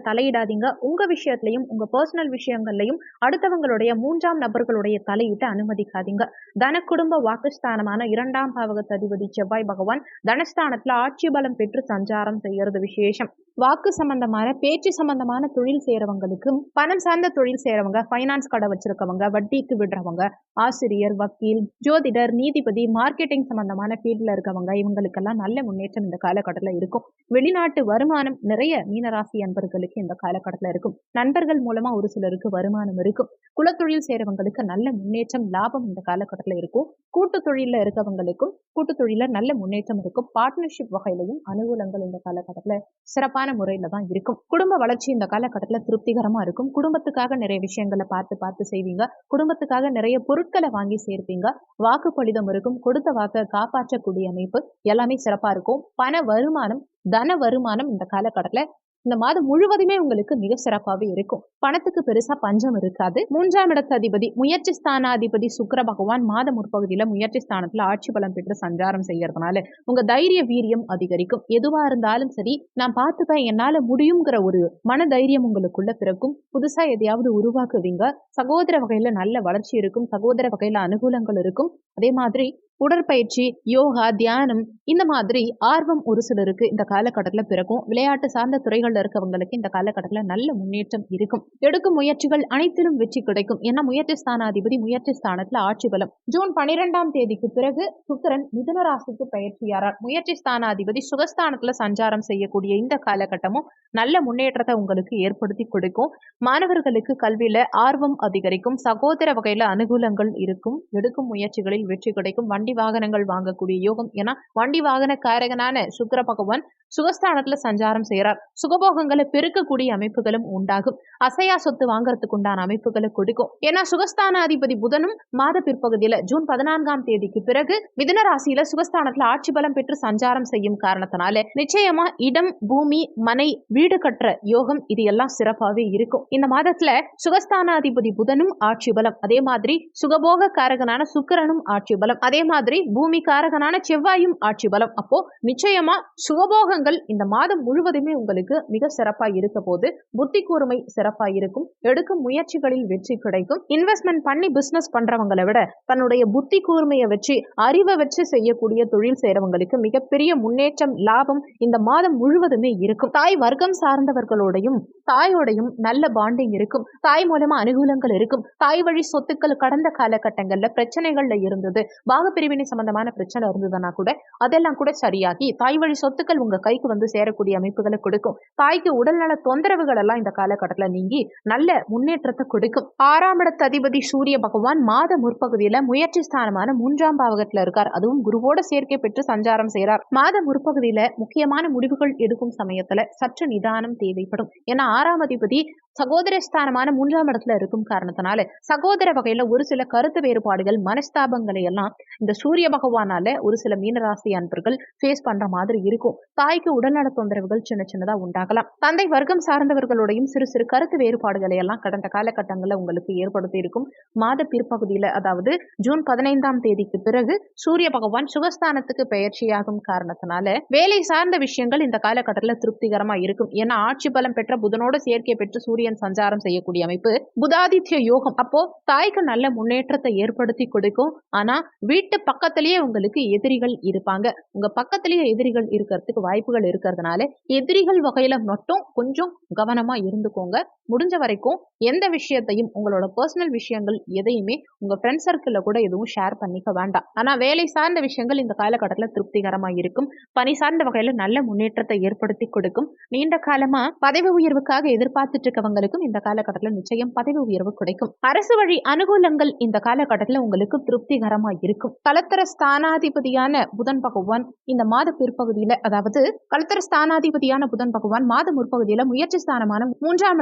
தலையிடாதீங்க. உங்க விஷயத்திலையும் உங்க பர்சனல் விஷயங்கள்லையும் அடுத்தவங்களுடைய 3ஆம் நபர்களுடைய தலையிட்டு அனுமதிக்காதீங்க. தன குடும்ப வாக்குஸ்தானமான 2ஆம் பாவகத்து அதிபதி செவ்வாய் பகவான் தனஸ்தானத்துல ஆட்சி பலம் பெற்று சஞ்சாரம் செய்யறது விசேஷம். வாக்கு சம்பந்தமான, பேச்சு சம்பந்தமான தொழில் செய்யறவங்களுக்கும், பணம் சார்ந்த தொழில் செய்யறவங்க, பைனான்ஸ் கடை வச்சிருக்கவங்க, வட்டிக்கு விடுறவங்க, ஆசிரியர், வக்கீல், ஜோதிடர், நீதிபதி, மார்க்கெட்டிங் சம்பந்தமான ஃபீல்ட்ல இருக்கவங்க, இவங்களுக்கெல்லாம் நல்ல முன்னேற்றம் இந்த காலகட்டத்தில் இருக்கும். வெளிநாட்டு வருமானம் நிறைய மீனராசி அன்பர்களுக்கு இந்த காலகட்டத்தில் இருக்கும். நண்பர்கள் மூலமா ஒரு சிலருக்கு வருமானம் இருக்கும். குலத்தொழில் செய்யறவங்களுக்கு நல்ல முன்னேற்றம், லாபம் இந்த காலகட்டத்தில் இருக்கும். கூட்டு தொழில இருக்கவங்களுக்கும் கூட்டு தொழில நல்ல முன்னேற்றம் இருக்கும். பார்ட்னர்ஷிப் வகையிலையும் அனுகூலங்கள் இந்த காலகட்டத்தில் சிறப்பான முறையில தான் இருக்கும். குடும்ப வளர்ச்சி இந்த காலகட்டத்தில் திருப்திகரமா இருக்கும். குடும்பத்துக்காக நிறைய விஷயங்களை பார்த்து செய்வீங்க. குடும்பத்துக்காக நிறைய பொருட்களை வாங்கி சேர்ப்பீங்க. வாக்கு பலிதம் இருக்கும். கொடுத்த வாக்கை காப்பாற்றக்கூடிய அமைப்பு எல்லாமே சிறப்பா இருக்கும். பண வருமானம், தன வருமானம் இந்த காலகட்டத்தில் இந்த மாதம் முழுவதுமே உங்களுக்கு மிக சிறப்பாகவே இருக்கும். பணத்துக்கு பெருசா பஞ்சம் இருக்காது. 3ஆம் இடத்து அதிபதி முயற்சி ஸ்தானாதிபதி சுக்கிர பகவான் மாத முற்பகுதியில முயற்சி ஸ்தானத்துல ஆட்சி பலம் பெற்று சஞ்சாரம் செய்யறதுனால உங்க தைரிய வீரியம் அதிகரிக்கும். எதுவா இருந்தாலும் சரி, நான் பார்த்துப்பேன், என்னால முடியுங்கிற ஒரு மன தைரியம் உங்களுக்குள்ள பிறக்கும். புதுசா எதையாவது உருவாக்குவீங்க. சகோதர வகையில நல்ல வளர்ச்சி இருக்கும். சகோதர வகையில அனுகூலங்கள் இருக்கும். அதே மாதிரி உடற்பயிற்சி, யோகா, தியானம் இந்த மாதிரி ஆர்வம் ஒரு சிலருக்கு இந்த காலகட்டத்தில் பிறக்கும். விளையாட்டு சார்ந்த துறைகள்ல இருக்கவங்களுக்கு இந்த காலகட்டத்தில் நல்ல முன்னேற்றம் இருக்கும். எடுக்கும் முயற்சிகள் அனைத்திலும் வெற்றி கிடைக்கும். ஏன்னா முயற்சி ஸ்தானாதிபதி முயற்சி ஸ்தானத்துல ஆட்சி பலம். ஜூன் 12ஆம் தேதிக்கு பிறகு சுக்கிரன் மிதுன ராசிக்கு பயிற்சியாரார். முயற்சி ஸ்தானாதிபதி சுகஸ்தானத்துல சஞ்சாரம் செய்யக்கூடிய இந்த காலகட்டமும் நல்ல முன்னேற்றத்தை உங்களுக்கு ஏற்படுத்தி கொடுக்கும். மாணவர்களுக்கு கல்வியில ஆர்வம் அதிகரிக்கும். சகோதர வகையில அனுகூலங்கள் இருக்கும். எடுக்கும் முயற்சிகளில் வெற்றி கிடைக்கும். வண்டி வாகனங்கள் வாங்கக்கூடிய யோகம். ஏன்னா வண்டி வாகன காரகனான சுக்கிர பகவான் சுகஸ்தானத்துல சஞ்சாரம் செய்யறார். சுகபோகங்களை பெருக்கக்கூடிய அமைப்புகளும் உண்டாகும். அசையா சொத்து வாங்கறதுக்கு உண்டான அமைப்புகளை கொடுக்கும். ஏன்னா சுகஸ்தானாதிபதி புதனும் மாத பிற்பகுதியில ஜூன் 14ஆம் தேதிக்கு பிறகு மிதுன ராசியில சுகஸ்தானத்துல ஆட்சி பலம் பெற்று சஞ்சாரம் செய்யும் காரணத்தினால நிச்சயமா இடம், பூமி, மனை, வீடு கட்டுற யோகம் இது எல்லாம் சிறப்பாகவே இருக்கும். இந்த மாதத்துல சுகஸ்தானாதிபதி புதனும் ஆட்சி பலம், அதே மாதிரி சுகபோக காரகனான சுக்கிரனும் ஆட்சி பலம், அதே மாதிரி பூமி காரகனான செவ்வாயும் ஆட்சி பலம். அப்போ நிச்சயமா சுகபோகங்கள் இந்த மாதம் முழுவதுமே உங்களுக்கு மிக சிறப்பா இருக்க போது. புத்தி கூர்மை சிறப்பா இருக்கும். எடுக்கும் முயற்சிகளில் வெற்றி கிடைக்கும். இன்வெஸ்ட்மெண்ட் பண்ணி பிசினஸ் பண்றவங்களை விட தன்னுடைய புத்தி கூர்மையை வச்சு, அறிவை வச்சு செய்யக்கூடிய தொழில் செய்யறவங்களுக்கு மிகப்பெரிய முன்னேற்றம், லாபம் இந்த மாதம் முழுவதுமே இருக்கும். தாய் வர்க்கம் சார்ந்தவர்களோடையும் தாயோடையும் நல்ல பாண்டிங் இருக்கும். தாய் மூலமா அனுகூலங்கள் இருக்கும். தாய் வழி சொத்துக்கள் கடந்த காலகட்டங்கள்ல பிரச்சனைகள்ல இருந்தது, பாகப்பிரிவினை சம்பந்தமான பிரச்சனை இருந்ததுன்னா கூட அதெல்லாம் கூட சரியாகி தாய் வழி சொத்துக்கள் உங்க கைக்கு வந்து சேரக்கூடிய அமைப்புகளை கொடுக்கும். தாய்க்கு உடல்நல தொந்தரவுகள் எல்லாம் இந்த காலகட்டத்தில் நீங்கி நல்ல முன்னேற்றத்தை கொடுக்கும். 6ஆம் இடத்து அதிபதி சூரிய பகவான் மாத முற்பகுதியில முயற்சி ஸ்தானமான 3ஆம் பாவகத்துல இருக்கார். அதுவும் குருவோட சேர்க்கை பெற்று சஞ்சாரம் செய்யறார். மாத முற்பகுதியில முக்கியமான முடிவுகள் எடுக்கும் சமயத்துல சற்று நிதானம் தேவைப்படும். ஏன்னா 6ஆம் அதிபதி சகோதர ஸ்தானமான 3ஆம் இடத்துல இருக்கும் காரணத்தினால சகோதர வகையில ஒரு சில கருத்து வேறுபாடுகள், மனஸ்தாபங்களை எல்லாம் இந்த சூரிய பகவானால ஒரு சில மீனராசி அன்பர்கள் ஃபேஸ் பண்ற மாதிரி இருக்கும். தாய்க்கு உடல்நல தொந்தரவுகள் சின்ன சின்னதா உண்டாகலாம். தந்தை வர்க்கம் சார்ந்தவர்களோடையும் சிறு சிறு கருத்து வேறுபாடுகளை எல்லாம் கடந்த காலகட்டங்களில் உங்களுக்கு ஏற்படுத்தி இருக்கும். மாத பிற்பகுதியில, அதாவது ஜூன் 15ஆம் தேதிக்கு பிறகு சூரிய பகவான் சுகஸ்தானத்துக்கு பயிற்சியாகும் காரணத்தினால வேலை சார்ந்த விஷயங்கள் இந்த காலகட்டத்தில் திருப்திகரமா இருக்கும். ஏன்னா ஆட்சி பலம் பெற்ற புதனோட சேர்க்கை பெற்று சூரிய சூரியன் சஞ்சாரம் செய்யக்கூடிய அமைப்பு, புதாதித்ய யோகம். அப்போ தாய்க்கு நல்ல முன்னேற்றத்தை ஏற்படுத்தி கொடுக்கும். ஆனா வீட்டு பக்கத்திலேயே உங்களுக்கு எதிரிகள் இருப்பாங்க. உங்க பக்கத்திலேயே எதிரிகள் இருக்கிறதுக்கு வாய்ப்புகள் இருக்கிறதுனால எதிரிகள் வகையில மட்டும் கொஞ்சம் கவனமா இருந்துக்கோங்க. முடிஞ்ச வரைக்கும் எந்த விஷயத்தையும், உங்களோட பர்சனல் விஷயங்கள் எதையுமே உங்க ஃப்ரெண்ட் சர்க்கிள்ல கூட எதுவும் ஷேர் பண்ணிக்க வேண்டாம். ஆனா வேலை சார்ந்த விஷயங்கள் இந்த காலகட்டத்தில் திருப்திகரமா இருக்கும். பணி சார்ந்த வகையில நல்ல முன்னேற்றத்தை ஏற்படுத்தி கொடுக்கும். நீண்ட காலமா பதவி உயர்வுக்காக எதிர்பார்த்துட்டு இருக்கவங்களுக்கும் இந்த காலகட்டத்தில் நிச்சயம் பதவி உயர்வு கிடைக்கும். அரசு வழி அனுகூலங்கள் இந்த காலகட்டத்தில் உங்களுக்கு திருப்திகரமா இருக்கும். கலத்தர ஸ்தானாதிபதியான புதன் பகவான் இந்த மாத பிற்பகுதியில, அதாவது கலத்தர ஸ்தானாதிபதியான புதன் பகவான் மாத முற்பகுதியில முயற்சி ஸ்தானமான 3ஆம்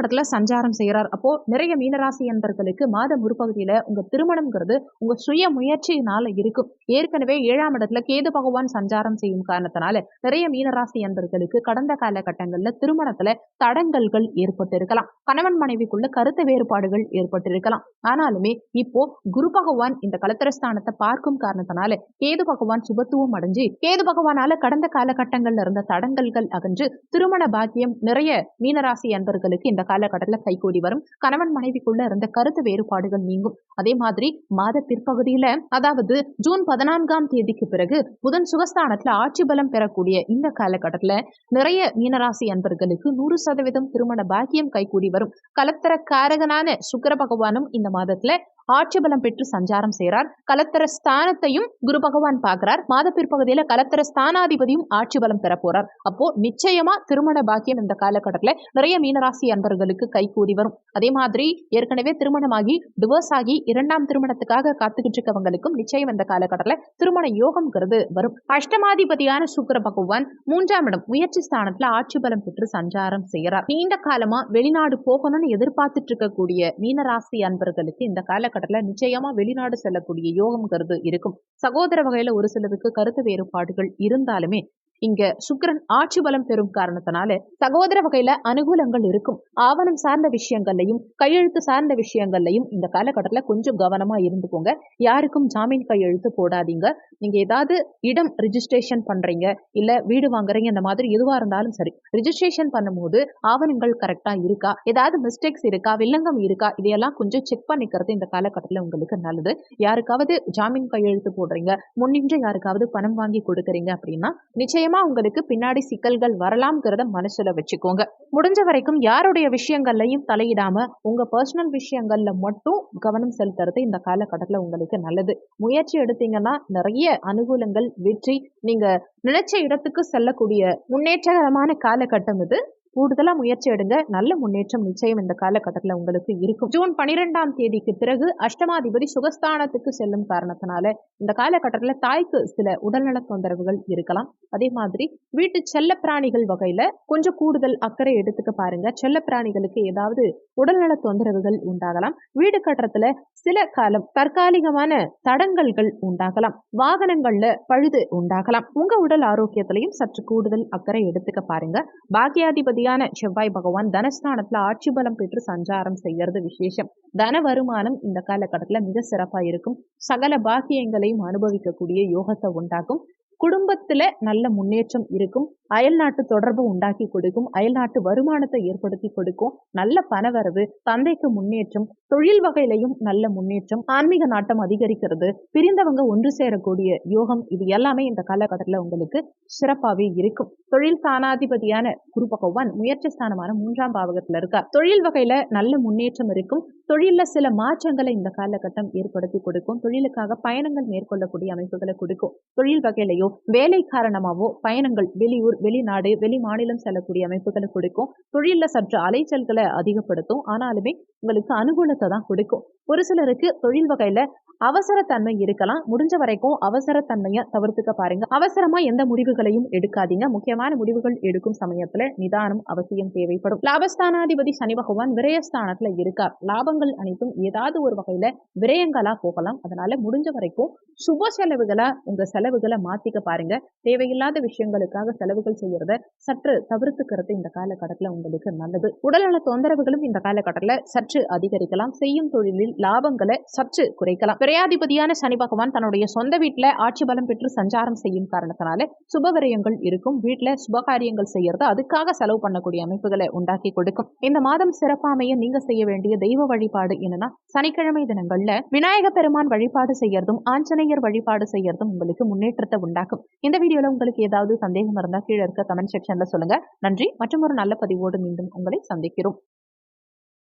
இடத்துல சஞ்சாரம் செய்யறார். அப்போ நிறைய மீனராசி என்பர்களுக்கு மாத முற்பகுதியில உங்க திருமணம்ங்கிறது உங்க சுய முயற்சியினால இருக்கும். ஏற்கனவே 7ஆம் இடத்துல கேது பகவான் சஞ்சாரம் செய்யும் காரணத்தினால நிறைய மீனராசி என்பர்களுக்கு கடந்த காலகட்டங்கள்ல திருமணத்துல தடங்கல்கள் ஏற்பட்டிருக்கலாம். கணவன் மனைவிக்குள்ள கருத்து வேறுபாடுகள் ஏற்பட்டிருக்கலாம். ஆனாலுமே இப்போ குரு பகவான் இந்த கலத்திரஸ்தானத்தை பார்க்கும் காரணத்தினால கேது பகவான் சுபத்துவம் அடைஞ்சு, கேது பகவானால கடந்த காலகட்டங்கள்ல இருந்த தடங்கல்கள் அகன்று திருமண பாக்கியம் நிறைய மீனராசி அன்பர்களுக்கு இந்த காலகட்டத்தில் கைகூடி வரும். கணவன் மனைவிக்குள்ள இருந்த கருத்து வேறுபாடுகள் நீங்கும். அதே மாதிரி மாத பிற்பகுதியில, அதாவது ஜூன் 14ஆம் தேதிக்கு பிறகு புதன் சுகஸ்தானத்துல ஆட்சி பலம் பெறக்கூடிய இந்த காலகட்டத்துல நிறைய மீனராசி அன்பர்களுக்கு 100% திருமண பாக்கியம் கைகூடி வரும். கலத்தர காரகனான சுக்கிர பகவானும் இந்த மாதத்துல ஆட்சி பலம் பெற்று சஞ்சாரம் செய்கிறார். கலத்தர ஸ்தானத்தையும் குரு பகவான் பார்க்கிறார். மாத பிற்பகுதியில கலத்தர ஸ்தானாதிபதியும் ஆட்சி பலம் பெற போறார். அப்போ நிச்சயமா திருமண பாக்கியம் இந்த காலகட்டத்துல நிறைய மீனராசி அன்பர்களுக்கு கைகூடி வரும். அதே மாதிரி ஏற்கனவே திருமணமாகி டிவோர்ஸ் ஆகி 2ஆம் திருமணத்துக்காக காத்துக்கிட்டு இருக்கவங்களுக்கும் நிச்சயம் இந்த காலகட்டத்துல திருமண யோகம்ங்கிறது வரும். அஷ்டமாதிபதியான சுக்கிர பகவான் 3ஆம் இடம் முயற்சி ஸ்தானத்துல ஆட்சி பலம் பெற்று சஞ்சாரம் செய்கிறார். நீண்ட காலமா வெளிநாடு போகணும்னு எதிர்பார்த்துட்டு இருக்கக்கூடிய மீனராசி அன்பர்களுக்கு இந்த காலகட்டத்துல நிச்சயமா வெளிநாடு செல்லக்கூடிய யோகம்ங்கிறது இருக்கும். சகோதர வகையில ஒரு சிலருக்கு கருத்து வேறுபாடுகள் இருந்தாலுமே இங்க சுக்கிரன் ஆட்சி பலம் பெறும் காரணத்தினால சகோதர வகையில அனுகூலங்கள் இருக்கும். ஆவணம் சார்ந்த விஷயங்கள்லையும் கையெழுத்து சார்ந்த விஷயங்கள்லையும் இந்த காலகட்டத்துல கொஞ்சம் கவனமா இருந்துக்கோங்க. யாருக்கும் ஜாமீன் கையெழுத்து போடாதீங்க. நீங்க ஏதாவது இடம் ரிஜிஸ்ட்ரேஷன் பண்றீங்க, இல்ல வீடு வாங்குறீங்க, இந்த மாதிரி எதுவா இருந்தாலும் சரி, ரிஜிஸ்ட்ரேஷன் பண்ணும்போது ஆவணங்கள் கரெக்டா இருக்கா, ஏதாவது மிஸ்டேக்ஸ் இருக்கா, வில்லங்கம் இருக்கா, இதையெல்லாம் கொஞ்சம் செக் பண்ணிக்கிறது இந்த காலகட்டத்துல உங்களுக்கு நல்லது. யாருக்காவது ஜாமீன் கையெழுத்து போடுறீங்க, முன்னின்று யாருக்காவது பணம் வாங்கி கொடுக்குறீங்க அப்படின்னா நிச்சயம் உங்களுக்கு பின்னாடி சிக்கல்கள் வரலாம்ங்கிறத மனசுல வச்சுக்கோங்க. முடிஞ்ச வரைக்கும் யாருடைய விஷயங்கள்லையும் தலையிடாம உங்க பர்சனல் விஷயங்கள்ல மட்டும் கவனம் செலுத்துறது இந்த காலகட்டத்துல உங்களுக்கு நல்லது. முயற்சி எடுத்தீங்கன்னா நிறைய அனுகூலங்கள், வெற்றி, நீங்க நினைச்ச இடத்துக்கு செல்லக்கூடிய முன்னேற்றகரமான காலகட்டம் இது. கூடுதலா முயற்சி எடுங்க. நல்ல முன்னேற்றம் நிச்சயம் இந்த காலகட்டத்தில் உங்களுக்கு இருக்கும். ஜூன் 12ஆம் தேதிக்கு பிறகு அஷ்டமாதிபதி சுகஸ்தானத்துக்கு செல்லும் காரணத்தினால இந்த காலகட்டத்தில் தாய்க்கு சில உடல்நல தொந்தரவுகள் இருக்கலாம். அதே மாதிரி வீட்டு செல்ல பிராணிகள் வகையில கொஞ்சம் கூடுதல் அக்கறை எடுத்துக்க பாருங்க. செல்ல பிராணிகளுக்கு ஏதாவது உடல்நல தொந்தரவுகள் உண்டாகலாம். வீடு கட்டுறதுல சில காலம் தற்காலிகமான தடங்கல்கள் உண்டாகலாம். வாகனங்கள்ல பழுது உண்டாகலாம். உங்க உடல் ஆரோக்கியத்திலையும் சற்று கூடுதல் அக்கறை எடுத்துக்க பாருங்க. பாக்கியாதிபதி செவ்வாய் பகவான் தனஸ்தானத்துல ஆட்சி பலம் பெற்று சஞ்சாரம் செய்யறது விசேஷம். தன வருமானம் இந்த காலகட்டத்துல மிக சிறப்பா இருக்கும். சகல பாக்கியங்களையும் அனுபவிக்கக்கூடிய யோகத்தை உண்டாக்கும். குடும்பத்துல நல்ல முன்னேற்றம் இருக்கும். அயல்நாட்டு தொடர்பு உண்டாக்கி கொடுக்கும். அயல்நாட்டு வருமானத்தை ஏற்படுத்தி கொடுக்கும். நல்ல பணவரவு, தந்தைக்கு முன்னேற்றம், தொழில் வகையிலையும் நல்ல முன்னேற்றம், ஆன்மீக நாட்டம் அதிகரிக்கிறது, பிரிந்தவங்க ஒன்று சேரக்கூடிய யோகம், இது எல்லாமே இந்த காலகட்டத்தில் உங்களுக்கு சிறப்பாகவே இருக்கும். தொழில் ஸ்தானாதிபதியான குரு பகவான் முயற்சி ஸ்தானமான 3ஆம் பாவகத்துல இருக்கார். தொழில் வகையில நல்ல முன்னேற்றம் இருக்கும். தொழில சில மாற்றங்களை இந்த காலகட்டம் ஏற்படுத்தி கொடுக்கும். தொழிலுக்காக பயணங்கள் மேற்கொள்ளக்கூடிய அமைப்புகளை கொடுக்கும். தொழில் வகையிலையோ வேலை காரணமாவோ பயணங்கள் வெளியூர், வெளிநாடு, வெளி மாநிலம் செல்லக்கூடிய அமைப்புகளை கொடுக்கும். தொழில சற்று அலைச்சல்களை அதிகப்படுத்தும். ஆனாலுமே உங்களுக்கு அனுகூலத்தை தான் கொடுக்கும். ஒரு சிலருக்கு தொழில் வகையில அவசரத்தன்மை இருக்கலாம். முடிஞ்ச வரைக்கும் அவசரத்தன்மையை தவிர்த்துக்க பாருங்க. அவசரமா எந்த முடிவுகளையும் எடுக்காதீங்க. முக்கியமான முடிவுகள் எடுக்கும் சமயத்துல நிதானம் அவசியம் தேவைப்படும். லாபஸ்தானாதிபதி சனி பகவான் விரயஸ்தானத்துல இருக்கார். லாபங்கள் அனைத்தும் ஏதாவது ஒரு வகையில விரயங்களா போகலாம். அதனால முடிஞ்ச வரைக்கும் சுப செலவுகளா உங்க செலவுகளை மாத்திக்க பாருங்க. தேவையில்லாத விஷயங்களுக்காக செலவுகள் செய்யறத சற்று தவிர்த்துக்கிறது இந்த காலகட்டத்துல உங்களுக்கு நல்லது. உடல்நல தொந்தரவுகளும் இந்த காலகட்டத்துல சற்று அதிகரிக்கலாம். செய்யும் தொழிலில் லாபங்களை சற்று குறைக்கலாம். விரையாதிபதியான சனி பகவான் தன்னுடைய சொந்த வீட்டுல ஆட்சி பலம் பெற்று சஞ்சாரம் செய்யும் காரணத்தினால சுபவிரயங்கள் இருக்கும். வீட்டுல சுபகாரியங்கள் செய்யறது அதுக்காக செலவு பண்ணக்கூடிய அமைப்புகளை உண்டாக்கி கொடுக்கும். இந்த மாதம் சிறப்பாமைய நீங்க செய்ய வேண்டிய தெய்வ வழிபாடு என்னன்னா, சனிக்கிழமை தினங்கள்ல விநாயக பெருமான் வழிபாடு செய்யறதும் ஆஞ்சநேயர் வழிபாடு செய்யறதும் உங்களுக்கு முன்னேற்றத்தை உண்டாக்கும். இந்த வீடியோல உங்களுக்கு ஏதாவது சந்தேகம் இருந்தா கீழே இருக்க கமெண்ட் செக்ஷன்ல சொல்லுங்க. நன்றி. மற்றும் ஒரு நல்ல பதிவோடு மீண்டும் உங்களை சந்திக்கிறோம்.